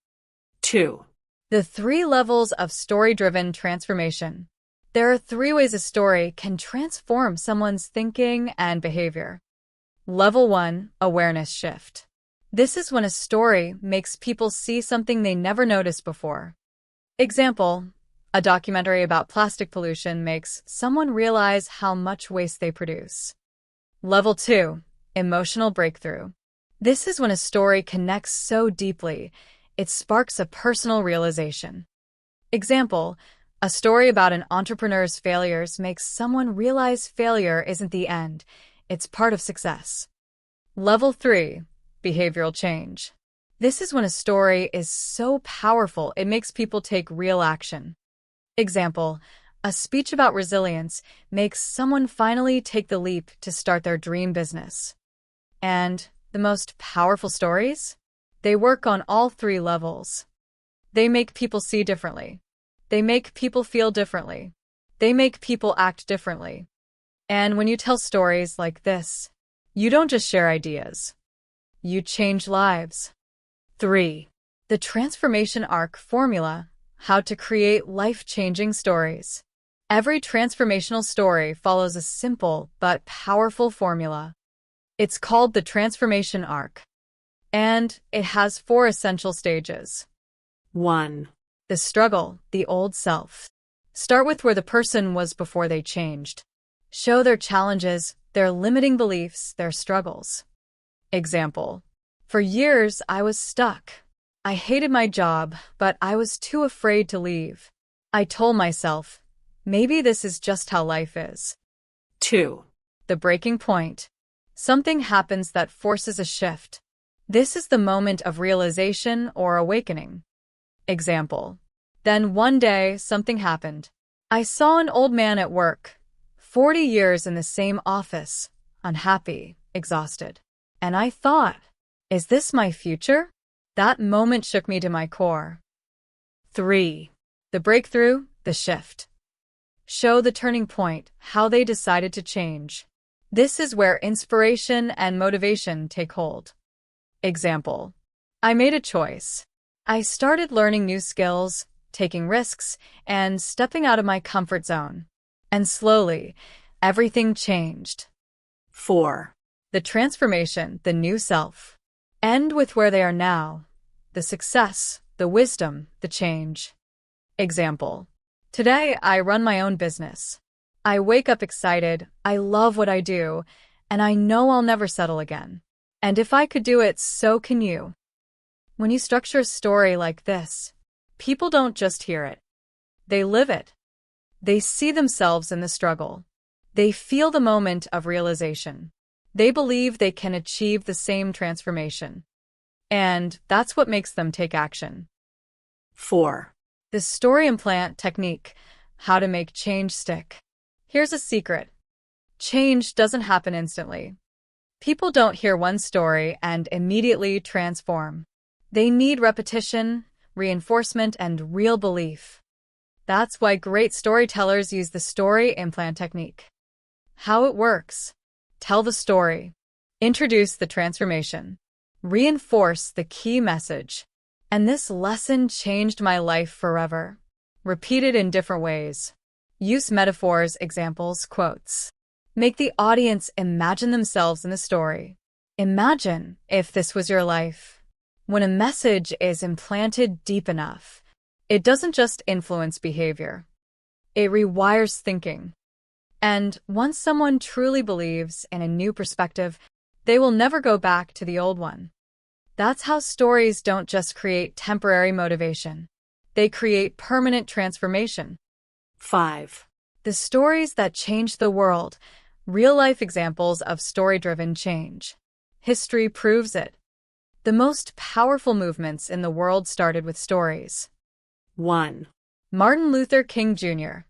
2. The 3 levels of story-driven transformation. There are 3 ways a story can transform someone's thinking and behavior. Level 1, awareness shift. This is when a story makes people see something they never noticed before. Example, a documentary about plastic pollution makes someone realize how much waste they produce. Level 2, emotional breakthrough. This is when a story connects so deeply, it sparks a personal realization. Example, a story about an entrepreneur's failures makes someone realize failure isn't the end, it's part of success. Level 3, behavioral change. This is when a story is so powerful it makes people take real action. Example, a speech about resilience makes someone finally take the leap to start their dream business. And the most powerful stories? They work on all 3 levels. They make people see differently. They make people feel differently. They make people act differently. And when you tell stories like this, you don't just share ideas. You change lives. 3. The transformation arc formula: how to create life-changing stories. Every transformational story follows a simple but powerful formula. It's called the transformation arc. And it has 4 essential stages. 1. The struggle, the old self. Start with where the person was before they changed. Show their challenges, their limiting beliefs, their struggles. Example, for years I was stuck. I hated my job, but I was too afraid to leave. I told myself, maybe this is just how life is. 2. The breaking point. Something happens that forces a shift. This is the moment of realization or awakening. Example, then one day something happened. I saw an old man at work, 40 years in the same office, unhappy, exhausted. And I thought, is this my future? That moment shook me to my core. 3. The breakthrough, the shift. Show the turning point, how they decided to change. This is where inspiration and motivation take hold. Example, I made a choice. I started learning new skills, taking risks, and stepping out of my comfort zone. And slowly, everything changed. 4. The transformation, the new self. End with where they are now, the success, the wisdom, the change. Example. Today, I run my own business. I wake up excited, I love what I do, and I know I'll never settle again. And if I could do it, so can you. When you structure a story like this, people don't just hear it. They live it. They see themselves in the struggle. They feel the moment of realization. They believe they can achieve the same transformation. And that's what makes them take action. 4. The story implant technique, how to make change stick. Here's a secret. Change doesn't happen instantly. People don't hear one story and immediately transform. They need repetition, reinforcement, and real belief. That's why great storytellers use the story implant technique. How it works. Tell the story. Introduce the transformation. Reinforce the key message. And this lesson changed my life forever. Repeat it in different ways. Use metaphors, examples, quotes. Make the audience imagine themselves in the story. Imagine if this was your life. When a message is implanted deep enough, it doesn't just influence behavior. It rewires thinking. And once someone truly believes in a new perspective, they will never go back to the old one. That's how stories don't just create temporary motivation. They create permanent transformation. 5. The stories that change the world. Real-life examples of story-driven change. History proves it. The most powerful movements in the world started with stories. 1. Martin Luther King Jr.,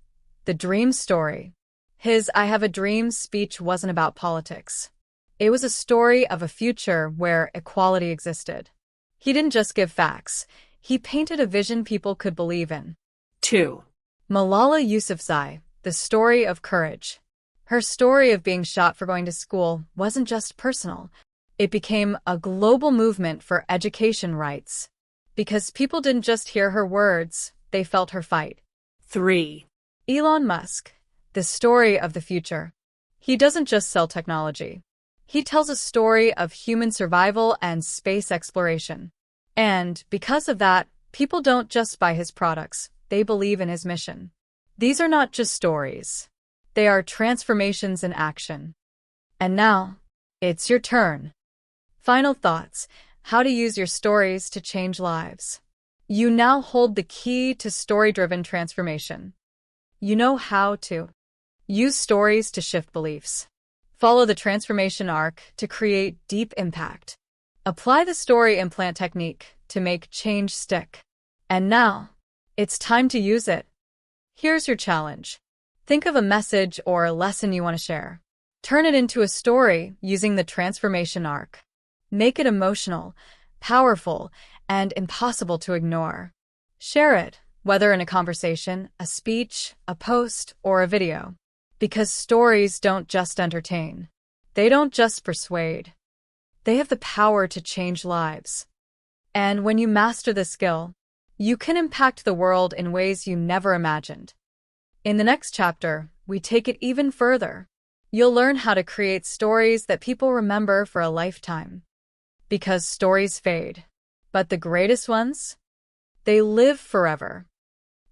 The Dream Story. His I Have a Dream speech wasn't about politics. It was a story of a future where equality existed. He didn't just give facts. He painted a vision people could believe in. 2. Malala Yousafzai, The Story of Courage. Her story of being shot for going to school wasn't just personal. It became a global movement for education rights. Because people didn't just hear her words, they felt her fight. 3. Elon Musk, The Story of the Future. He doesn't just sell technology. He tells a story of human survival and space exploration. And because of that, people don't just buy his products, they believe in his mission. These are not just stories. They are transformations in action. And now, it's your turn. Final thoughts. How to use your stories to change lives. You now hold the key to story-driven transformation. You know how to use stories to shift beliefs. Follow the transformation arc to create deep impact. Apply the story implant technique to make change stick. And now, it's time to use it. Here's your challenge. Think of a message or a lesson you want to share. Turn it into a story using the transformation arc. Make it emotional, powerful, and impossible to ignore. Share it, whether in a conversation, a speech, a post, or a video. Because stories don't just entertain. They don't just persuade. They have the power to change lives. And when you master this skill, you can impact the world in ways you never imagined. In the next chapter, we take it even further. You'll learn how to create stories that people remember for a lifetime. Because stories fade. But the greatest ones? They live forever.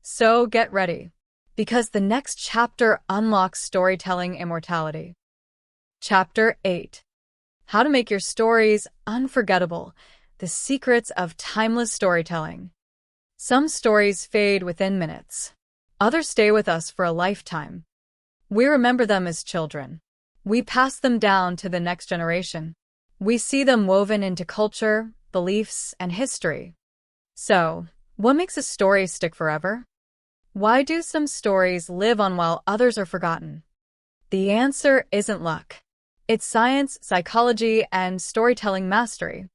So get ready. Because the next chapter unlocks storytelling immortality. Chapter 8. How to make your stories unforgettable. The secrets of timeless storytelling. Some stories fade within minutes. Others stay with us for a lifetime. We remember them as children. We pass them down to the next generation. We see them woven into culture, beliefs, and history. So, what makes a story stick forever? Why do some stories live on while others are forgotten? The answer isn't luck. It's science, psychology, and storytelling mastery.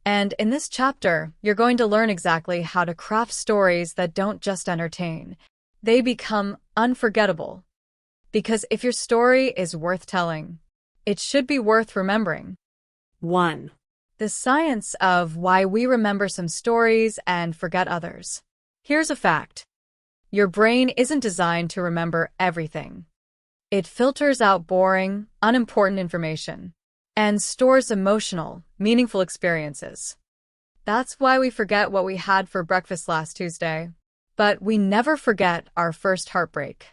And in this chapter, you're going to learn exactly how to craft stories that don't just entertain. They become unforgettable. Because if your story is worth telling, it should be worth remembering. 1. The science of why we remember some stories and forget others. Here's a fact. Your brain isn't designed to remember everything. It filters out boring, unimportant information and stores emotional, meaningful experiences. That's why we forget what we had for breakfast last Tuesday. But we never forget our first heartbreak.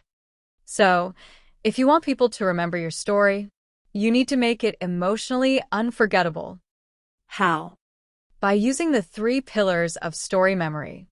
So, if you want people to remember your story, you need to make it emotionally unforgettable. How? By using the 3 pillars of story memory.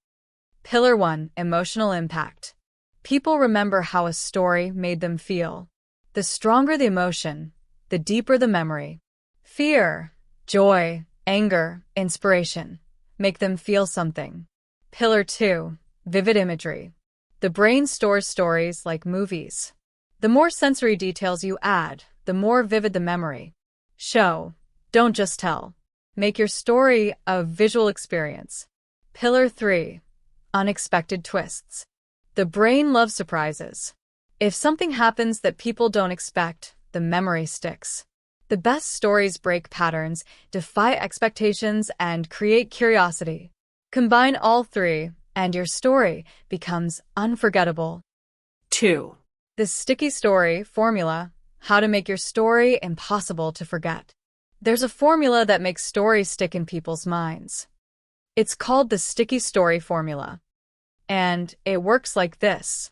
Pillar 1, emotional impact. People remember how a story made them feel. The stronger the emotion, the deeper the memory. Fear, joy, anger, inspiration. Make them feel something. Pillar 2, vivid imagery. The brain stores stories like movies. The more sensory details you add, the more vivid the memory. Show, don't just tell. Make your story a visual experience. Pillar 3, unexpected twists. The brain loves surprises. If something happens that people don't expect, the memory sticks. The best stories break patterns, defy expectations, and create curiosity. Combine all 3, and your story becomes unforgettable. 2. The sticky story formula, how to make your story impossible to forget. There's a formula that makes stories stick in people's minds. It's called the sticky story formula. And it works like this.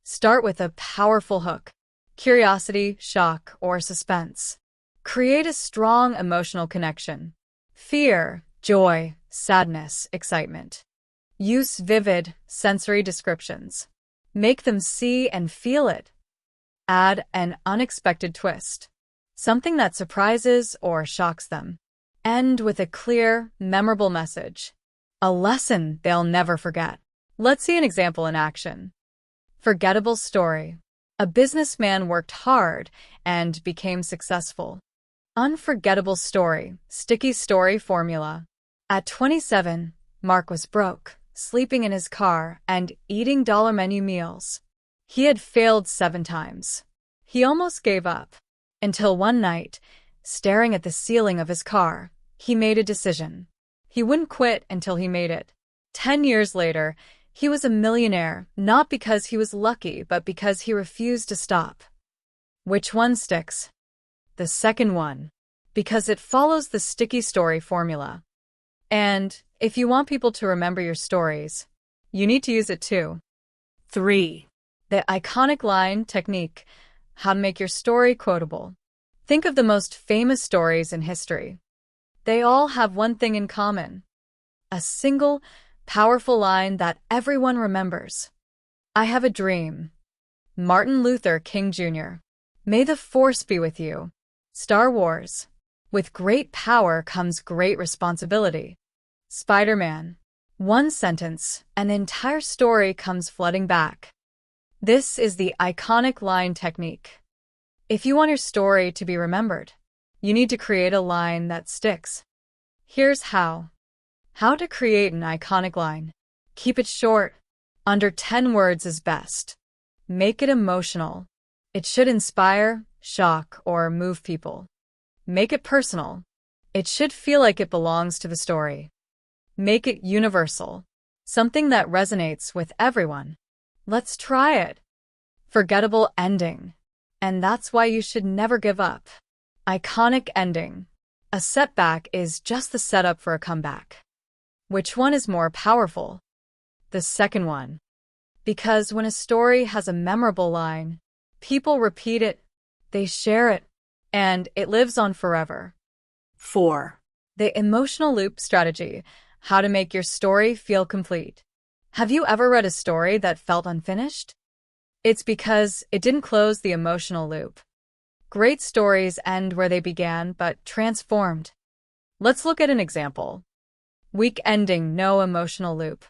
Start with a powerful hook. Curiosity, shock, or suspense. Create a strong emotional connection. Fear, joy, sadness, excitement. Use vivid, sensory descriptions. Make them see and feel it. Add an unexpected twist. Something that surprises or shocks them. End with a clear, memorable message. A lesson they'll never forget. Let's see an example in action. Forgettable story. A businessman worked hard and became successful. Unforgettable story, sticky story formula. At 27, Mark was broke, sleeping in his car and eating dollar menu meals. He had failed 7 times. He almost gave up. Until one night, staring at the ceiling of his car, he made a decision. He wouldn't quit until he made it. 10 years later, he was a millionaire, not because he was lucky, but because he refused to stop. Which one sticks? The second one, because it follows the sticky story formula. And if you want people to remember your stories, you need to use it too. 3. The iconic line technique, how to make your story quotable. Think of the most famous stories in history. They all have one thing in common. A single, powerful line that everyone remembers. I have a dream. Martin Luther King Jr. May the force be with you. Star Wars. With great power comes great responsibility. Spider-Man. One sentence, an entire story comes flooding back. This is the iconic line technique. If you want your story to be remembered, you need to create a line that sticks. Here's how. How to create an iconic line. Keep it short. Under 10 words is best. Make it emotional. It should inspire, shock, or move people. Make it personal. It should feel like it belongs to the story. Make it universal. Something that resonates with everyone. Let's try it. Forgettable ending. And that's why you should never give up. Iconic ending. A setback is just the setup for a comeback. Which one is more powerful? The second one. Because when a story has a memorable line, people repeat it, they share it, and it lives on forever. 4. The emotional loop strategy, how to make your story feel complete. Have you ever read a story that felt unfinished? It's because it didn't close the emotional loop. Great stories end where they began, but transformed. Let's look at an example. Weak ending, no emotional loop.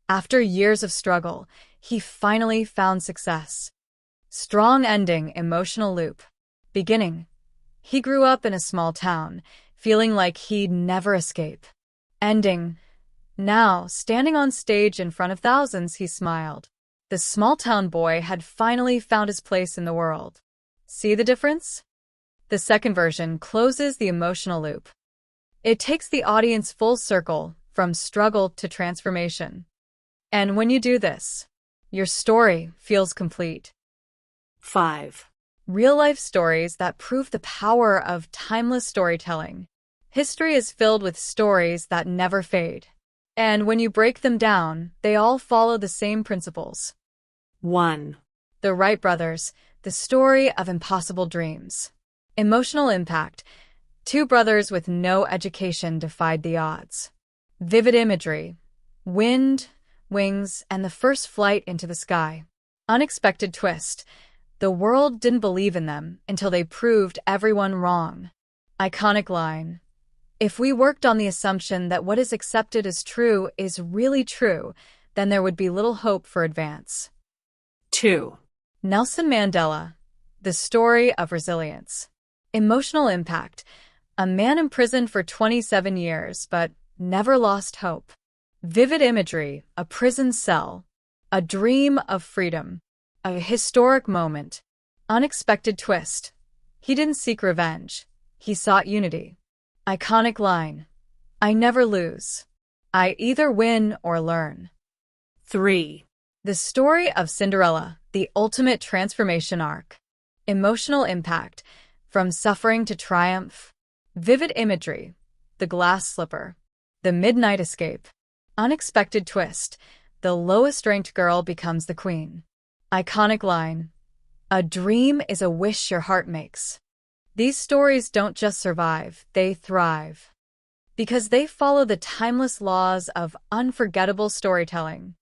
After years of struggle, he finally found success. Strong ending, emotional loop. Beginning. He grew up in a small town, feeling like he'd never escape. Ending. Now, standing on stage in front of thousands, he smiled. The small-town boy had finally found his place in the world. See the difference? The second version closes the emotional loop. It takes the audience full circle, from struggle to transformation. And when you do this, your story feels complete. 5. Real-life stories that prove the power of timeless storytelling. History is filled with stories that never fade. And when you break them down, they all follow the same principles. 1. The Wright brothers, the story of impossible dreams. Emotional impact. Two brothers with no education defied the odds. Vivid imagery. Wind, wings, and the first flight into the sky. Unexpected twist. The world didn't believe in them until they proved everyone wrong. Iconic line. If we worked on the assumption that what is accepted as true is really true, then there would be little hope for advance. 2. Nelson Mandela, the story of resilience. Emotional impact. A man imprisoned for 27 years, but never lost hope. Vivid imagery, a prison cell, a dream of freedom, a historic moment. Unexpected twist. He didn't seek revenge. He sought unity. Iconic line. I never lose. I either win or learn. 3. The story of Cinderella, the ultimate transformation arc. Emotional impact. From suffering to triumph. Vivid imagery. The glass slipper. The midnight escape. Unexpected twist. The lowest-ranked girl becomes the queen. Iconic line. A dream is a wish your heart makes. These stories don't just survive, they thrive. Because they follow the timeless laws of unforgettable storytelling.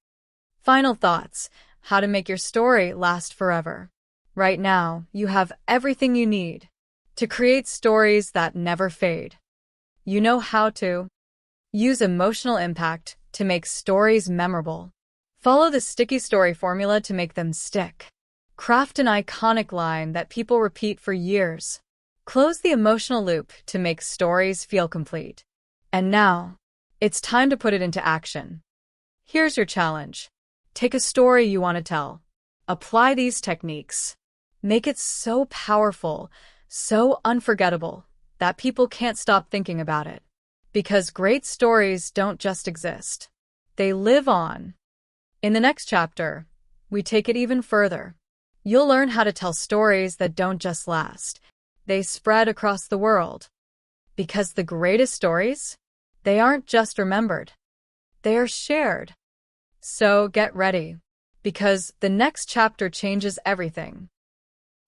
Final thoughts. How to make your story last forever. Right now, you have everything you need to create stories that never fade. You know how to use emotional impact to make stories memorable. Follow the sticky story formula to make them stick. Craft an iconic line that people repeat for years. Close the emotional loop to make stories feel complete. And now, it's time to put it into action. Here's your challenge. Take a story you want to tell. Apply these techniques. Make it so powerful, so unforgettable, that people can't stop thinking about it. Because great stories don't just exist. They live on. In the next chapter, we take it even further. You'll learn how to tell stories that don't just last. They spread across the world. Because the greatest stories, they aren't just remembered. They are shared. So get ready, because the next chapter changes everything.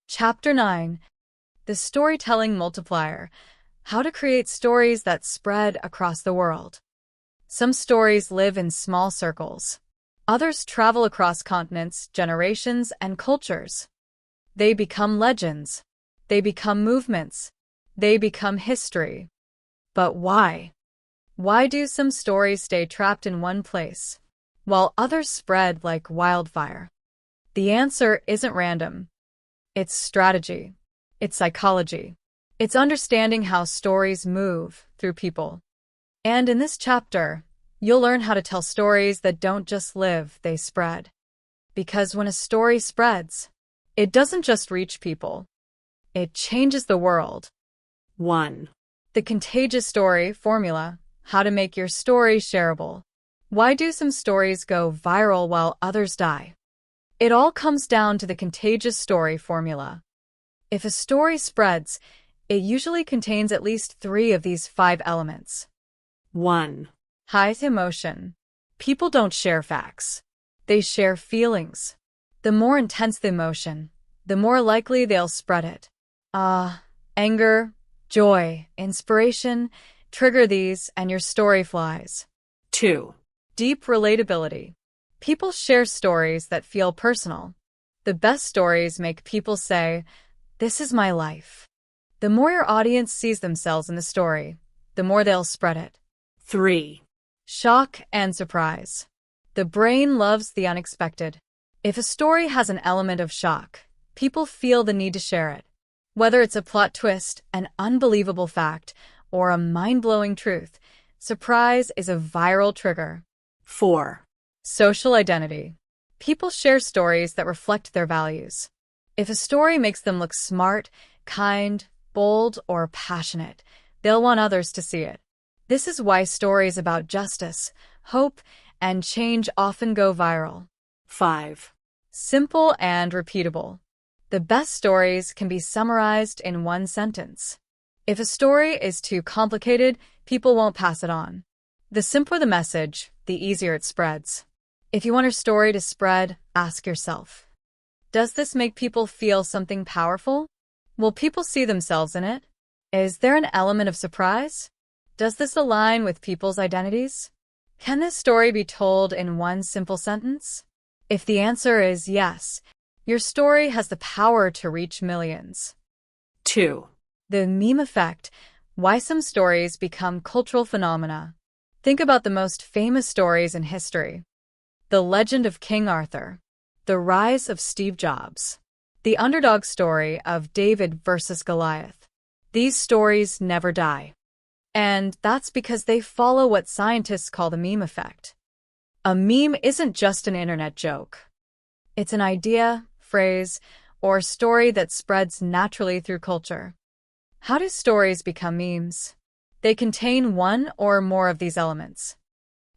Chapter 9. The Storytelling Multiplier. How to create stories that spread across the world. Some stories live in small circles. Others travel across continents, generations, and cultures. They become legends. They become movements. They become history. But why? Why do some stories stay trapped in one place, while others spread like wildfire? The answer isn't random. It's strategy. It's psychology. It's understanding how stories move through people. And in this chapter, you'll learn how to tell stories that don't just live, they spread. Because when a story spreads, it doesn't just reach people. It changes the world. 1. The contagious story formula. How to make your story shareable. Why do some stories go viral while others die? It all comes down to the contagious story formula. If a story spreads, it usually contains at least 3 of these 5 elements. 1. High emotion. People don't share facts. They share feelings. The more intense the emotion, the more likely they'll spread it. Anger, joy, inspiration, trigger these and your story flies. 2. Deep relatability. People share stories that feel personal. The best stories make people say, "This is my life." The more your audience sees themselves in the story, the more they'll spread it. 3. Shock and surprise. The brain loves the unexpected. If a story has an element of shock, people feel the need to share it. Whether it's a plot twist, an unbelievable fact, or a mind-blowing truth, surprise is a viral trigger. 4. Social identity. People share stories that reflect their values. If a story makes them look smart, kind, bold, or passionate, they'll want others to see it. This is why stories about justice, hope, and change often go viral. 5. Simple and repeatable. The best stories can be summarized in one sentence. If a story is too complicated, people won't pass it on. The simpler the message, the easier it spreads. If you want your story to spread, ask yourself, does this make people feel something powerful? Will people see themselves in it? Is there an element of surprise? Does this align with people's identities? Can this story be told in one simple sentence? If the answer is yes, your story has the power to reach millions. 2. The meme effect, why some stories become cultural phenomena. Think about the most famous stories in history. The Legend of King Arthur, the rise of Steve Jobs, the underdog story of David versus Goliath. These stories never die. And that's because they follow what scientists call the meme effect. A meme isn't just an internet joke. It's an idea, phrase, or story that spreads naturally through culture. How do stories become memes? They contain one or more of these elements.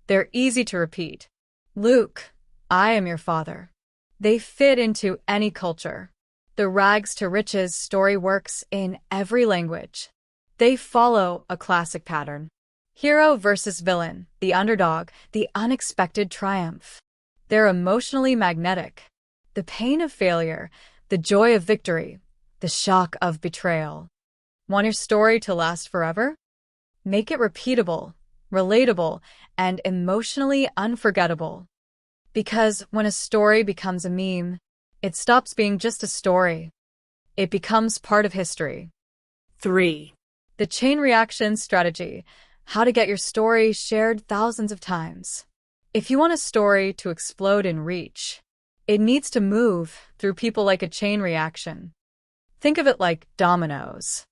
They're easy to repeat. Luke, I am your father. They fit into any culture. The rags to riches story works in every language. They follow a classic pattern. Hero versus villain, the underdog, the unexpected triumph. They're emotionally magnetic. The pain of failure, the joy of victory, the shock of betrayal. Want your story to last forever? Make it repeatable, relatable, and emotionally unforgettable. Because when a story becomes a meme, it stops being just a story. It becomes part of history. 3. The chain reaction strategy, how to get your story shared thousands of times. If you want a story to explode in reach, it needs to move through people like a chain reaction. Think of it like dominoes.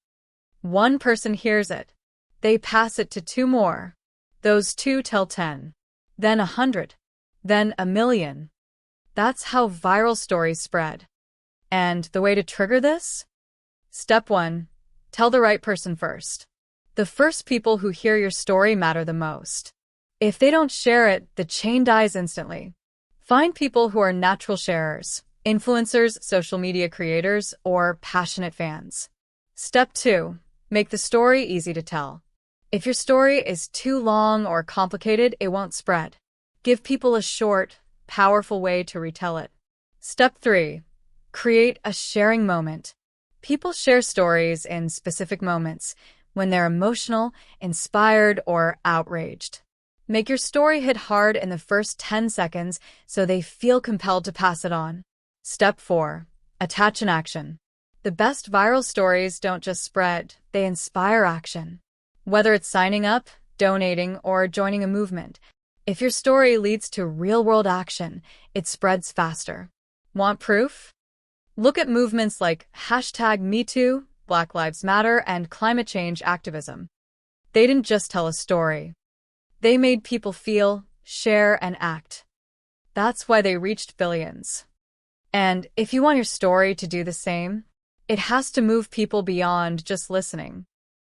One person hears it. They pass it to 2 more. Those 2 tell 10. Then 100. Then 1,000,000. That's how viral stories spread. And the way to trigger this? Step 1. Tell the right person first. The first people who hear your story matter the most. If they don't share it, the chain dies instantly. Find people who are natural sharers, influencers, social media creators, or passionate fans. Step 2. Make the story easy to tell. If your story is too long or complicated, it won't spread. Give people a short, powerful way to retell it. Step 3. Create a sharing moment. People share stories in specific moments, when they're emotional, inspired, or outraged. Make your story hit hard in the first 10 seconds so they feel compelled to pass it on. Step 4. Attach an action. The best viral stories don't just spread, they inspire action. Whether it's signing up, donating, or joining a movement, if your story leads to real-world action, it spreads faster. Want proof? Look at movements like #MeToo, Black Lives Matter, and climate change activism. They didn't just tell a story. They made people feel, share, and act. That's why they reached billions. And if you want your story to do the same, it has to move people beyond just listening.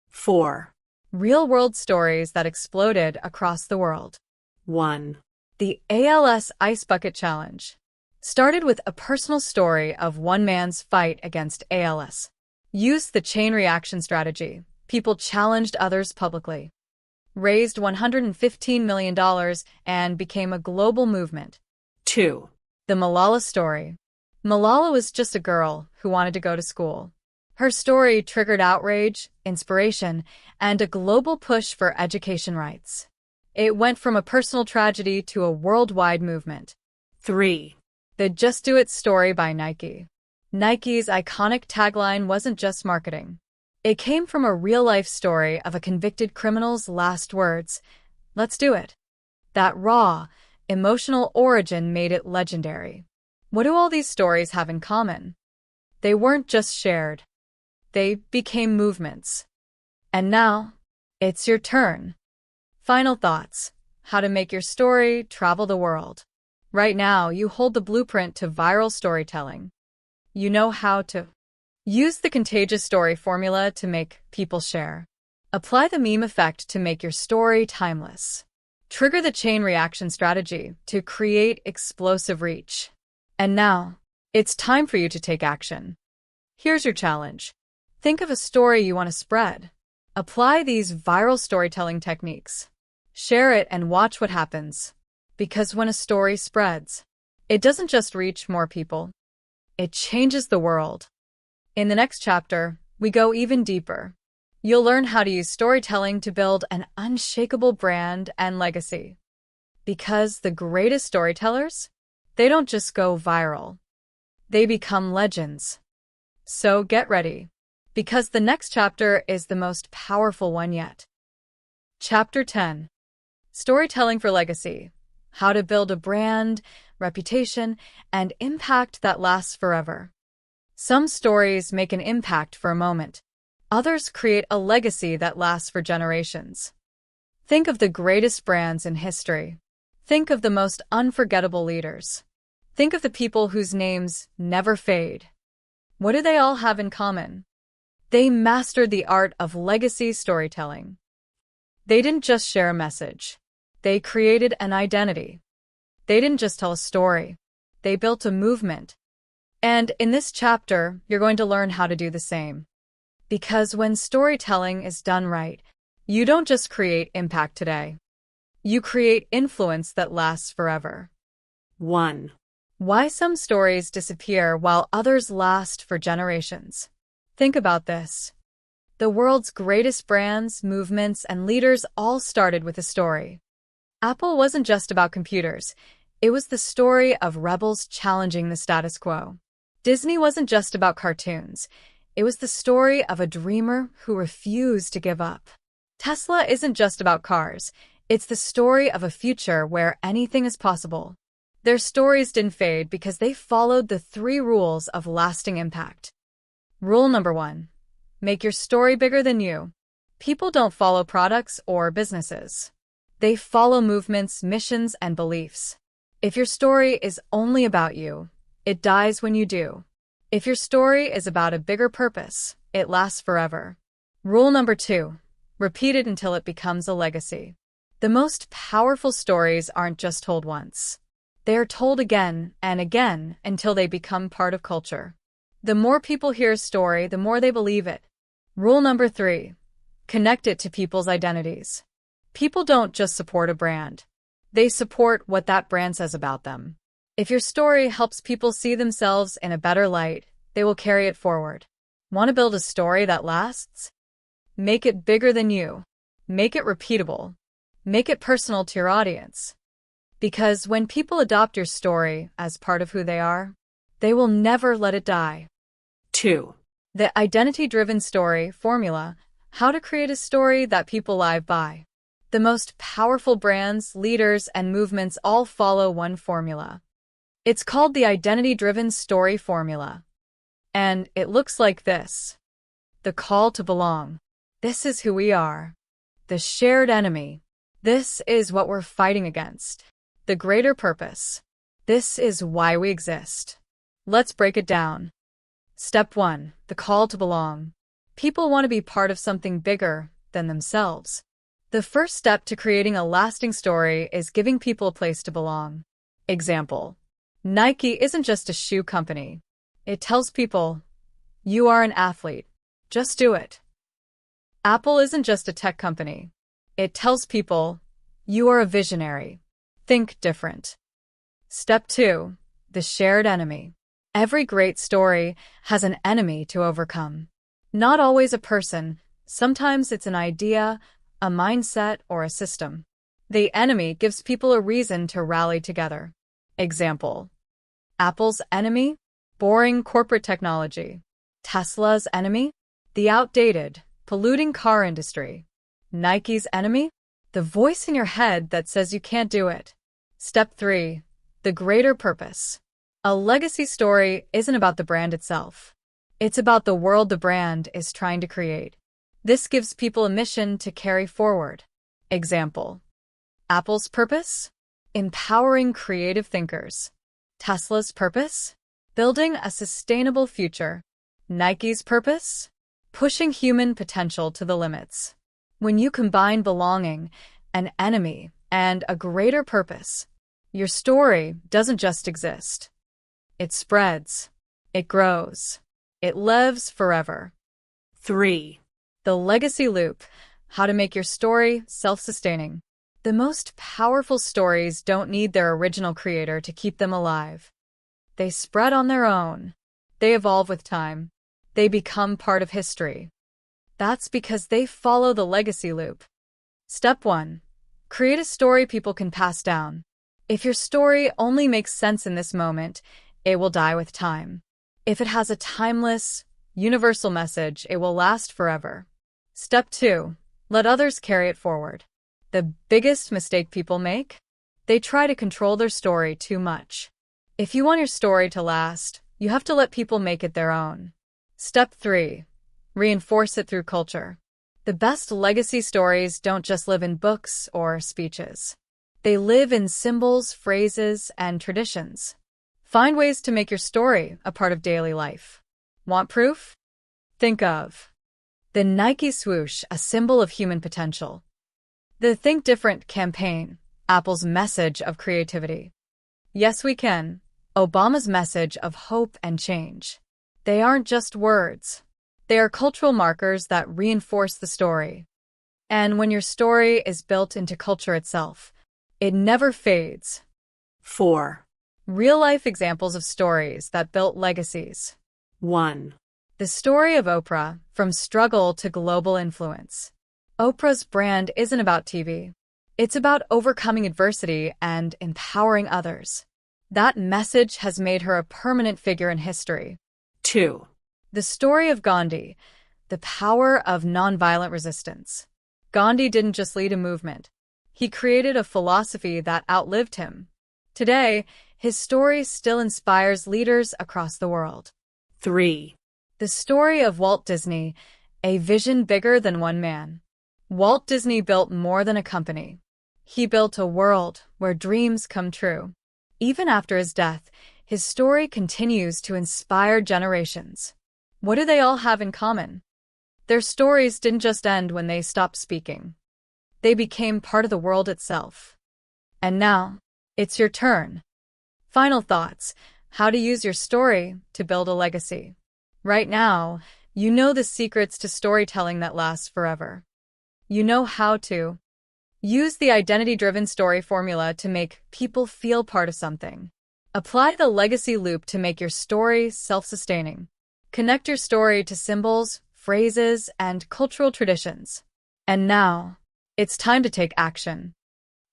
4. Real-world stories that exploded across the world. 1. The ALS Ice Bucket Challenge started with a personal story of one man's fight against ALS. Used the chain reaction strategy. People challenged others publicly. Raised $115 million and became a global movement. 2. The Malala story. Malala was just a girl who wanted to go to school. Her story triggered outrage, inspiration, and a global push for education rights. It went from a personal tragedy to a worldwide movement. 3. The Just Do It story by Nike. Nike's iconic tagline wasn't just marketing. It came from a real-life story of a convicted criminal's last words, "Let's do it." That raw, emotional origin made it legendary. What do all these stories have in common? They weren't just shared. They became movements. And now, it's your turn. Final thoughts. How to make your story travel the world. Right now, you hold the blueprint to viral storytelling. You know how to use the contagious story formula to make people share. Apply the meme effect to make your story timeless. Trigger the chain reaction strategy to create explosive reach. And now, it's time for you to take action. Here's your challenge. Think of a story you want to spread. Apply these viral storytelling techniques. Share it and watch what happens. Because when a story spreads, it doesn't just reach more people, it changes the world. In the next chapter, we go even deeper. You'll learn how to use storytelling to build an unshakable brand and legacy. Because the greatest storytellers, they don't just go viral. They become legends. So get ready, because the next chapter is the most powerful one yet. Chapter 10. Storytelling for Legacy. How to build a brand, reputation, and impact that lasts forever. Some stories make an impact for a moment. Others create a legacy that lasts for generations. Think of the greatest brands in history. Think of the most unforgettable leaders. Think of the people whose names never fade. What do they all have in common? They mastered the art of legacy storytelling. They didn't just share a message. They created an identity. They didn't just tell a story. They built a movement. And in this chapter, you're going to learn how to do the same. Because when storytelling is done right, you don't just create impact today. You create influence that lasts forever. 1. Why some stories disappear while others last for generations. Think about this. The world's greatest brands, movements, and leaders all started with a story. Apple wasn't just about computers. It was the story of rebels challenging the status quo. Disney wasn't just about cartoons. It was the story of a dreamer who refused to give up. Tesla isn't just about cars. It's the story of a future where anything is possible. Their stories didn't fade because they followed the 3 rules of lasting impact. Rule number 1. Make your story bigger than you. People don't follow products or businesses. They follow movements, missions, and beliefs. If your story is only about you, it dies when you do. If your story is about a bigger purpose, it lasts forever. Rule number 2. Repeat it until it becomes a legacy. The most powerful stories aren't just told once. They are told again and again until they become part of culture. The more people hear a story, the more they believe it. Rule number 3. Connect it to people's identities. People don't just support a brand. They support what that brand says about them. If your story helps people see themselves in a better light, they will carry it forward. Want to build a story that lasts? Make it bigger than you. Make it repeatable. Make it personal to your audience. Because when people adopt your story as part of who they are, they will never let it die. 2. The identity-driven story formula. How to create a story that people live by. The most powerful brands, leaders, and movements all follow one formula. It's called the identity-driven story formula. And it looks like this. The call to belong. This is who we are. The shared enemy. This is what we're fighting against. The greater purpose. This is why we exist. Let's break it down. Step 1. The call to belong. People want to be part of something bigger than themselves. The first step to creating a lasting story is giving people a place to belong. Example. Nike isn't just a shoe company. It tells people, you are an athlete. Just do it. Apple isn't just a tech company. It tells people, you are a visionary. Think different. Step 2. The shared enemy. Every great story has an enemy to overcome. Not always a person. Sometimes it's an idea, a mindset, or a system. The enemy gives people a reason to rally together. Example. Apple's enemy? Boring corporate technology. Tesla's enemy? The outdated, polluting car industry. Nike's enemy? The voice in your head that says you can't do it. Step 3. The greater purpose. A legacy story isn't about the brand itself. It's about the world the brand is trying to create. This gives people a mission to carry forward. Example. Apple's purpose? Empowering creative thinkers. Tesla's purpose? Building a sustainable future. Nike's purpose? Pushing human potential to the limits. When you combine belonging, an enemy, and a greater purpose, your story doesn't just exist. It spreads. It grows. It lives forever. 3. The legacy loop, how to make your story self-sustaining. The most powerful stories don't need their original creator to keep them alive. They spread on their own. They evolve with time. They become part of history. That's because they follow the legacy loop. Step 1. Create a story people can pass down. If your story only makes sense in this moment, it will die with time. If it has a timeless, universal message, it will last forever. Step 2. Let others carry it forward. The biggest mistake people make? They try to control their story too much. If you want your story to last, you have to let people make it their own. Step 3. Reinforce it through culture. The best legacy stories don't just live in books or speeches. They live in symbols, phrases, and traditions. Find ways to make your story a part of daily life. Want proof? Think of the Nike swoosh, a symbol of human potential. The Think Different campaign, Apple's message of creativity. Yes, we can, Obama's message of hope and change. They aren't just words. They are cultural markers that reinforce the story. And when your story is built into culture itself, it never fades. 4. Real-life examples of stories that built legacies. 1. The story of Oprah, from struggle to global influence. Oprah's brand isn't about TV. It's about overcoming adversity and empowering others. That message has made her a permanent figure in history. 2. The story of Gandhi, the power of nonviolent resistance. Gandhi didn't just lead a movement. He created a philosophy that outlived him. Today, his story still inspires leaders across the world. 3. The story of Walt Disney, a vision bigger than one man. Walt Disney built more than a company. He built a world where dreams come true. Even after his death, his story continues to inspire generations. What do they all have in common? Their stories didn't just end when they stopped speaking. They became part of the world itself. And now, it's your turn. Final thoughts: how to use your story to build a legacy. Right now, you know the secrets to storytelling that lasts forever. You know how to use the identity-driven story formula to make people feel part of something. Apply the legacy loop to make your story self-sustaining. Connect your story to symbols, phrases, and cultural traditions. And now, it's time to take action.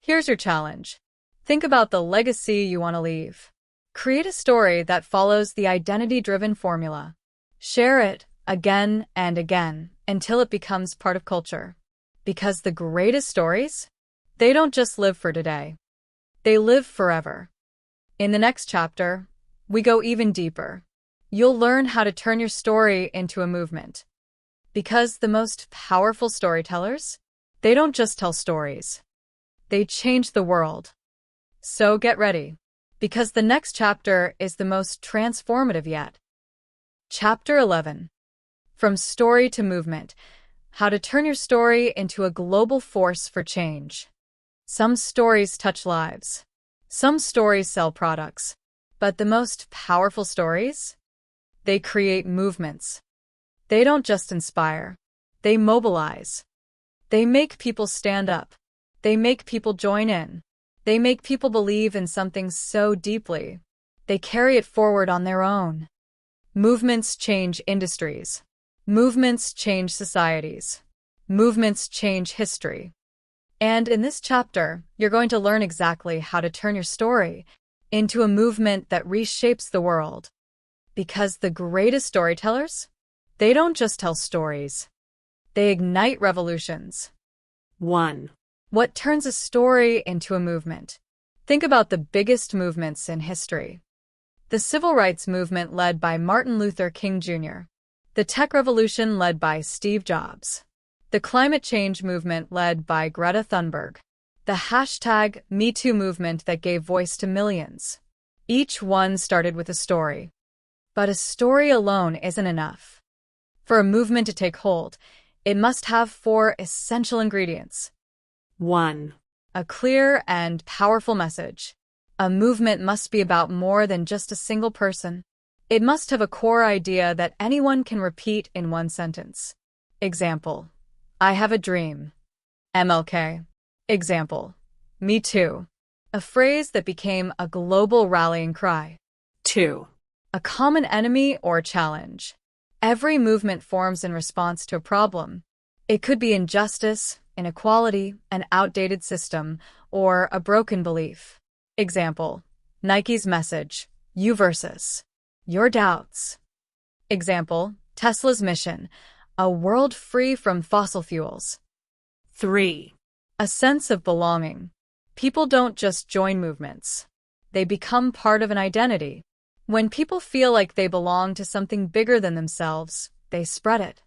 Here's your challenge. Think about the legacy you want to leave. Create a story that follows the identity-driven formula. Share it again and again until it becomes part of culture. Because the greatest stories, they don't just live for today. They live forever. In the next chapter, we go even deeper. You'll learn how to turn your story into a movement. Because the most powerful storytellers, they don't just tell stories. They change the world. So get ready, because the next chapter is the most transformative yet. Chapter 11. From Story to Movement: How to Turn Your Story into a Global Force for Change. Some stories touch lives. Some stories sell products. But the most powerful stories? They create movements. They don't just inspire. They mobilize. They make people stand up. They make people join in. They make people believe in something so deeply. They carry it forward on their own. Movements change industries. Movements change societies. Movements change history. And in this chapter, you're going to learn exactly how to turn your story into a movement that reshapes the world. Because the greatest storytellers, they don't just tell stories. They ignite revolutions. 1. What turns a story into a movement? Think about the biggest movements in history. The Civil Rights Movement led by Martin Luther King Jr. The Tech Revolution led by Steve Jobs. The Climate Change Movement led by Greta Thunberg. The #MeToo movement that gave voice to millions. Each one started with a story. But a story alone isn't enough. For a movement to take hold, it must have 4 essential ingredients. 1. A clear and powerful message. A movement must be about more than just a single person. It must have a core idea that anyone can repeat in one sentence. Example, I have a dream. MLK. Example, me too. A phrase that became a global rallying cry. 2. A common enemy or challenge. Every movement forms in response to a problem. It could be injustice, inequality, an outdated system, or a broken belief. Example, Nike's message, you versus your doubts. Example, Tesla's mission, a world free from fossil fuels. 3. A sense of belonging. People don't just join movements. They become part of an identity. When people feel like they belong to something bigger than themselves, they spread it.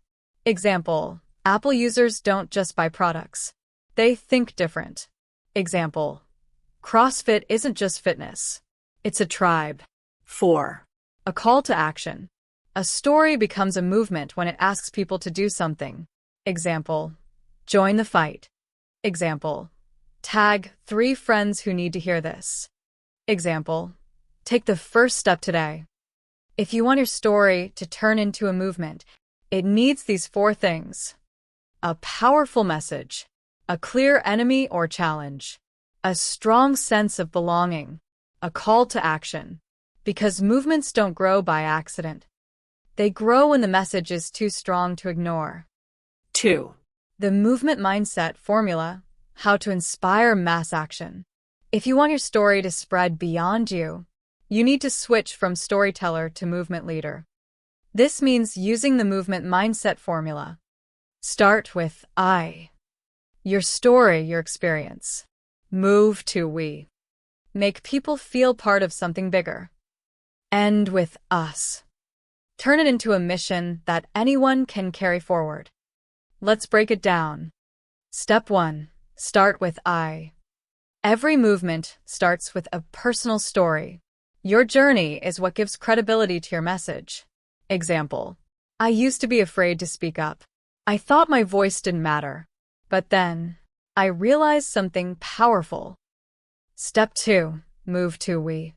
Example, Apple users don't just buy products. They think different. Example, CrossFit isn't just fitness. It's a tribe. 4. A call to action. A story becomes a movement when it asks people to do something. Example, join the fight. Example, tag 3 friends who need to hear this. Example, take the first step today. If you want your story to turn into a movement, it needs these 4 things. A powerful message, a clear enemy or challenge, a strong sense of belonging, a call to action. Because movements don't grow by accident. They grow when the message is too strong to ignore. 2. The movement mindset formula, how to inspire mass action. If you want your story to spread beyond you, you need to switch from storyteller to movement leader. This means using the movement mindset formula. Start with I. Your story, your experience. Move to we. Make people feel part of something bigger. End with us. Turn it into a mission that anyone can carry forward. Let's break it down. Step 1. Start with I. Every movement starts with a personal story. Your journey is what gives credibility to your message. Example, I used to be afraid to speak up. I thought my voice didn't matter. But then, I realized something powerful. Step 2. Move to we.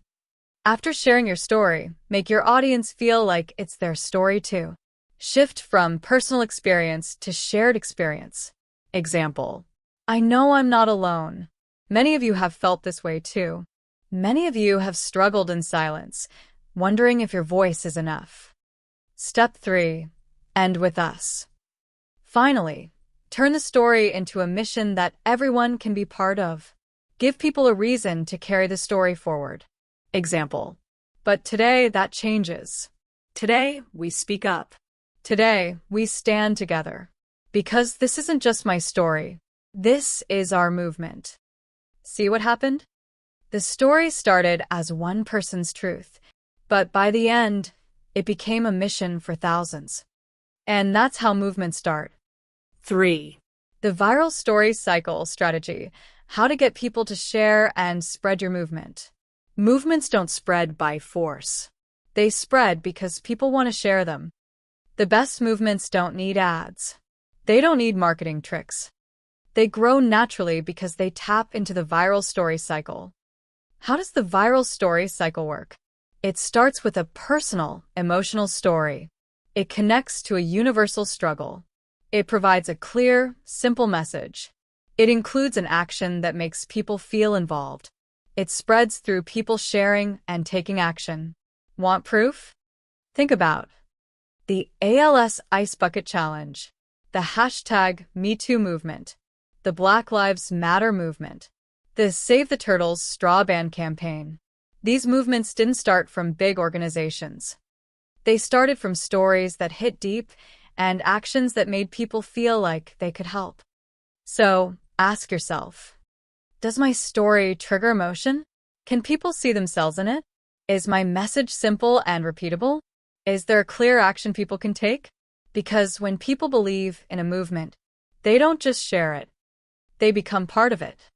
After sharing your story, make your audience feel like it's their story too. Shift from personal experience to shared experience. Example, I know I'm not alone. Many of you have felt this way too. Many of you have struggled in silence, wondering if your voice is enough. Step 3. End with us. Finally, turn the story into a mission that everyone can be part of. Give people a reason to carry the story forward. Example, but today that changes. Today, we speak up. Today, we stand together. Because this isn't just my story. This is our movement. See what happened? The story started as one person's truth, but by the end, it became a mission for thousands. And that's how movements start. 3. The viral story cycle strategy, how to get people to share and spread your movement. Movements don't spread by force. They spread because people want to share them. The best movements don't need ads. They don't need marketing tricks. They grow naturally because they tap into the viral story cycle. How does the viral story cycle work? It starts with a personal, emotional story. It connects to a universal struggle. It provides a clear, simple message. It includes an action that makes people feel involved. It spreads through people sharing and taking action. Want proof? Think about the ALS Ice Bucket Challenge, the hashtag #MeToo movement, the Black Lives Matter movement, the Save the Turtles straw ban campaign. These movements didn't start from big organizations. They started from stories that hit deep and actions that made people feel like they could help. So, ask yourself, does my story trigger emotion? Can people see themselves in it? Is my message simple and repeatable? Is there a clear action people can take? Because when people believe in a movement, they don't just share it. They become part of it.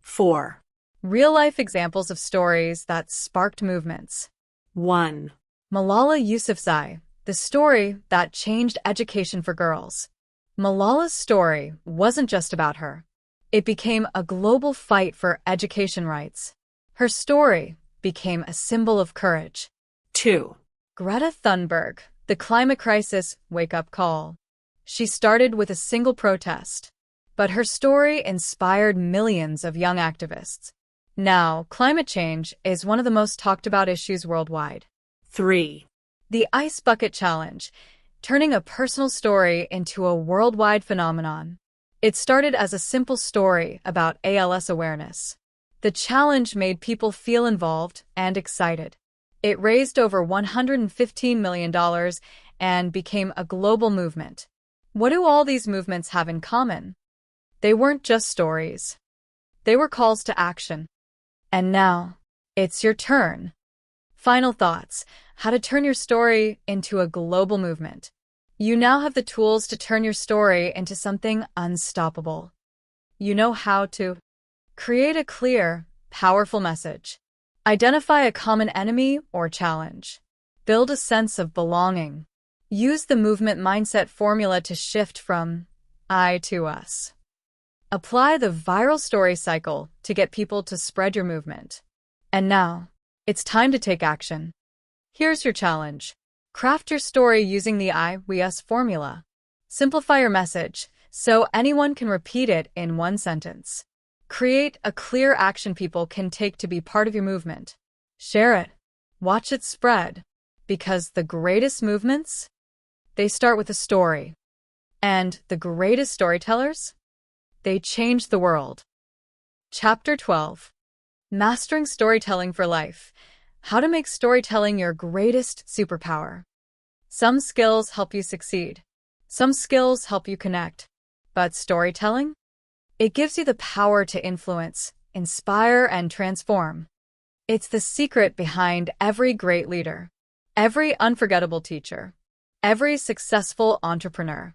4. Real-life examples of stories that sparked movements. 1. Malala Yousafzai, the story that changed education for girls. Malala's story wasn't just about her. It became a global fight for education rights. Her story became a symbol of courage. 2. Greta Thunberg, the climate crisis wake-up call. She started with a single protest, but her story inspired millions of young activists. Now, climate change is one of the most talked about issues worldwide. 3. The Ice Bucket Challenge, turning a personal story into a worldwide phenomenon. It started as a simple story about ALS awareness. The challenge made people feel involved and excited. It raised over $115 million and became a global movement. What do all these movements have in common? They weren't just stories. They were calls to action. And now, it's your turn. Final thoughts: how to turn your story into a global movement. You now have the tools to turn your story into something unstoppable. You know how to create a clear, powerful message, identify a common enemy or challenge, build a sense of belonging, use the movement mindset formula to shift from I to us. Apply the viral story cycle to get people to spread your movement. And now, it's time to take action. Here's your challenge. Craft your story using the I, we, us formula. Simplify your message so anyone can repeat it in one sentence. Create a clear action people can take to be part of your movement. Share it. Watch it spread. Because the greatest movements, they start with a story. And the greatest storytellers, they change the world. Chapter 12. Mastering Storytelling for Life. How to make storytelling your greatest superpower. Some skills help you succeed. Some skills help you connect. But storytelling? It gives you the power to influence, inspire, and transform. It's the secret behind every great leader, every unforgettable teacher, every successful entrepreneur.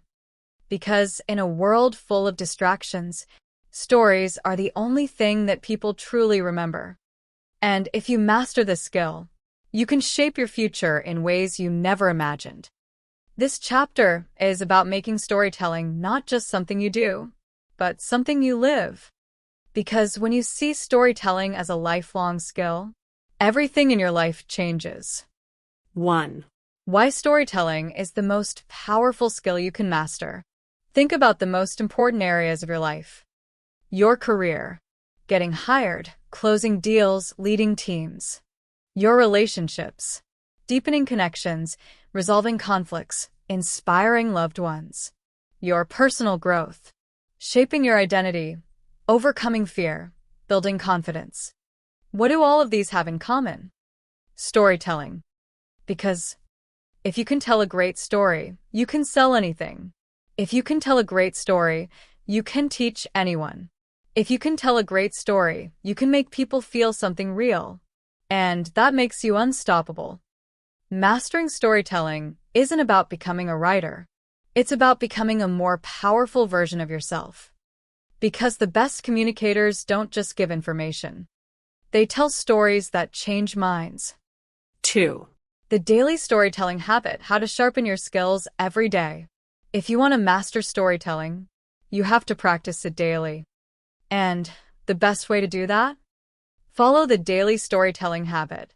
Because in a world full of distractions, stories are the only thing that people truly remember. And if you master this skill, you can shape your future in ways you never imagined. This chapter is about making storytelling not just something you do, but something you live. Because when you see storytelling as a lifelong skill, everything in your life changes. 1. Why storytelling is the most powerful skill you can master. Think about the most important areas of your life. Your career, getting hired, closing deals, leading teams. Your relationships, deepening connections, resolving conflicts, inspiring loved ones. Your personal growth, shaping your identity, overcoming fear, building confidence. What do all of these have in common? Storytelling. Because if you can tell a great story, you can sell anything. If you can tell a great story, you can teach anyone. If you can tell a great story, you can make people feel something real. And that makes you unstoppable. Mastering storytelling isn't about becoming a writer. It's about becoming a more powerful version of yourself. Because the best communicators don't just give information. They tell stories that change minds. 2. The daily storytelling habit: how to sharpen your skills every day. If you want to master storytelling, you have to practice it daily. And the best way to do that? Follow the daily storytelling habit.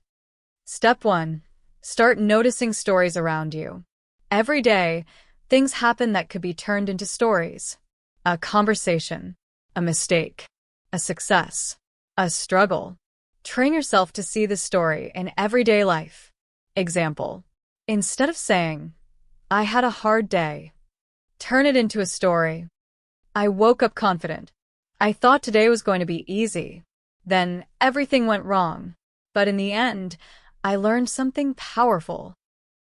Step 1. Start noticing stories around you. Every day, things happen that could be turned into stories. A conversation, a mistake, a success, a struggle. Train yourself to see the story in everyday life. Example: instead of saying, "I had a hard day," turn it into a story. "I woke up confident. I thought today was going to be easy. Then everything went wrong. But in the end, I learned something powerful."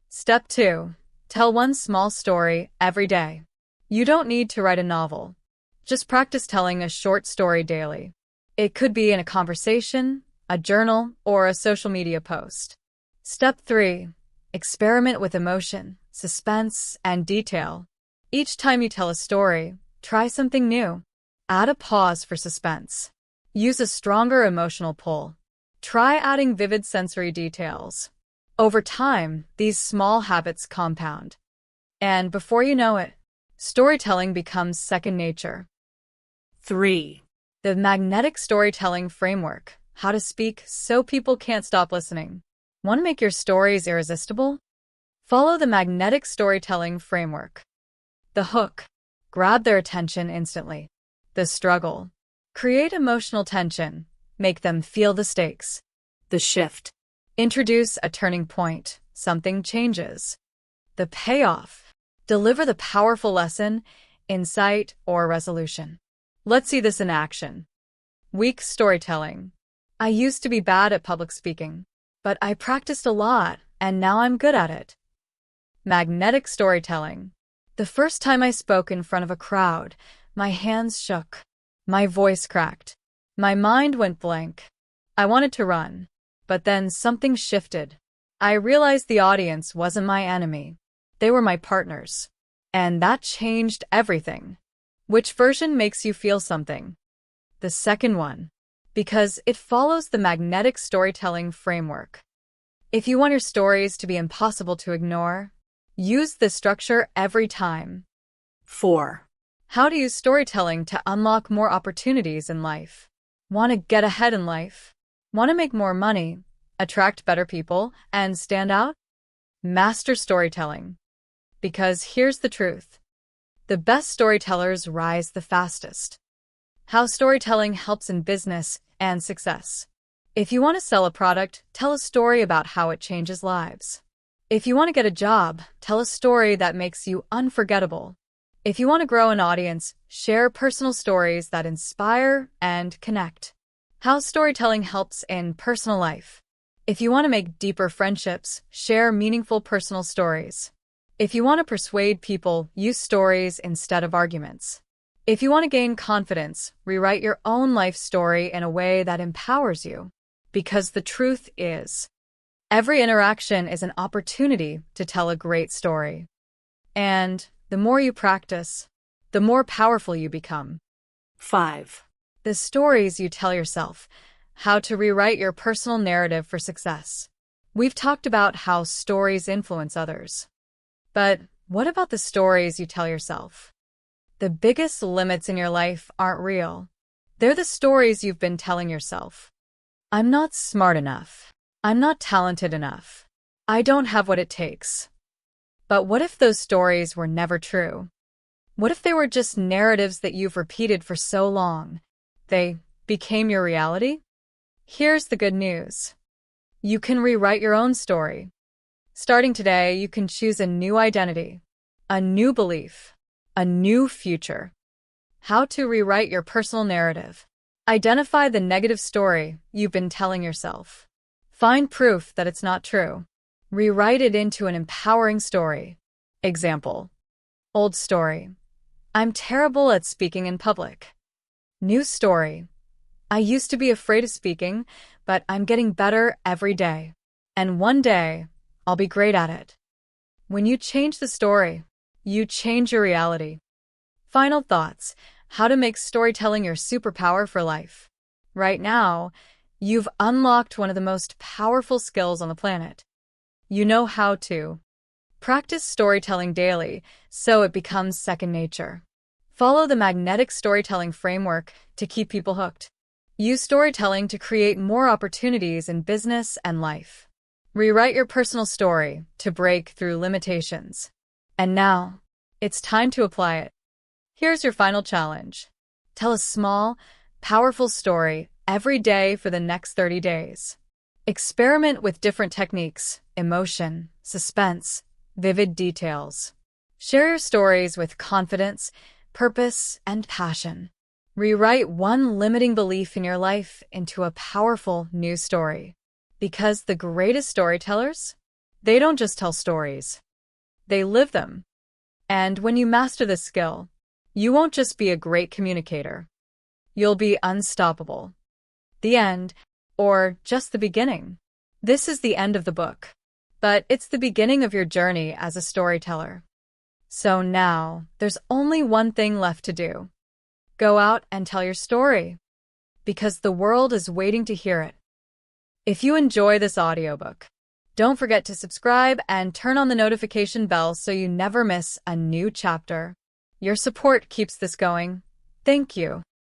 Step 2. Tell one small story every day. You don't need to write a novel. Just practice telling a short story daily. It could be in a conversation, a journal, or a social media post. Step 3. Experiment with emotion, suspense, and detail. Each time you tell a story, try something new. Add a pause for suspense. Use a stronger emotional pull. Try adding vivid sensory details. Over time, these small habits compound. And before you know it, storytelling becomes second nature. 3. The magnetic storytelling framework: how to speak so people can't stop listening. Want to make your stories irresistible? Follow the magnetic storytelling framework. The hook. Grab their attention instantly. The struggle. Create emotional tension. Make them feel the stakes. The shift. Introduce a turning point. Something changes. The payoff. Deliver the powerful lesson, insight, or resolution. Let's see this in action. Weak storytelling. I used to be bad at public speaking, but I practiced a lot, and now I'm good at it. Magnetic storytelling. The first time I spoke in front of a crowd, my hands shook. My voice cracked. My mind went blank. I wanted to run, but then something shifted. I realized the audience wasn't my enemy. They were my partners. And that changed everything. Which version makes you feel something? The second one, because it follows the magnetic storytelling framework. If you want your stories to be impossible to ignore, use this structure every time. 4. How to use storytelling to unlock more opportunities in life. Want to get ahead in life? Want to make more money, attract better people, and stand out? Master storytelling. Because here's the truth. The best storytellers rise the fastest. How storytelling helps in business and success. If you want to sell a product, tell a story about how it changes lives. If you want to get a job, tell a story that makes you unforgettable. If you want to grow an audience, share personal stories that inspire and connect. How storytelling helps in personal life. If you want to make deeper friendships, share meaningful personal stories. If you want to persuade people, use stories instead of arguments. If you want to gain confidence, rewrite your own life story in a way that empowers you. Because the truth is, every interaction is an opportunity to tell a great story. And the more you practice, the more powerful you become. 5. The stories you tell yourself. How to rewrite your personal narrative for success. We've talked about how stories influence others. But what about the stories you tell yourself? The biggest limits in your life aren't real. They're the stories you've been telling yourself. I'm not smart enough. I'm not talented enough. I don't have what it takes. But what if those stories were never true? What if they were just narratives that you've repeated for so long? They became your reality? Here's the good news. You can rewrite your own story. Starting today, you can choose a new identity, a new belief, a new future. How to rewrite your personal narrative. Identify the negative story you've been telling yourself. Find proof that it's not true. Rewrite it into an empowering story. Example. Old story. I'm terrible at speaking in public. New story. I used to be afraid of speaking, but I'm getting better every day. And one day, I'll be great at it. When you change the story, you change your reality. Final thoughts. How to make storytelling your superpower for life. Right now, you've unlocked one of the most powerful skills on the planet. You know how to practice storytelling daily so it becomes second nature. Follow the magnetic storytelling framework to keep people hooked. Use storytelling to create more opportunities in business and life. Rewrite your personal story to break through limitations. And now, it's time to apply it. Here's your final challenge. Tell a small, powerful story every day for the next 30 days. Experiment with different techniques, emotion, suspense, vivid details. Share your stories with confidence, purpose, and passion. Rewrite one limiting belief in your life into a powerful new story. Because the greatest storytellers, they don't just tell stories. They live them. And when you master this skill, you won't just be a great communicator. You'll be unstoppable. The end, or just the beginning. This is the end of the book, but it's the beginning of your journey as a storyteller. So now, there's only one thing left to do. Go out and tell your story, because the world is waiting to hear it. If you enjoy this audiobook, don't forget to subscribe and turn on the notification bell so you never miss a new chapter. Your support keeps this going. Thank you.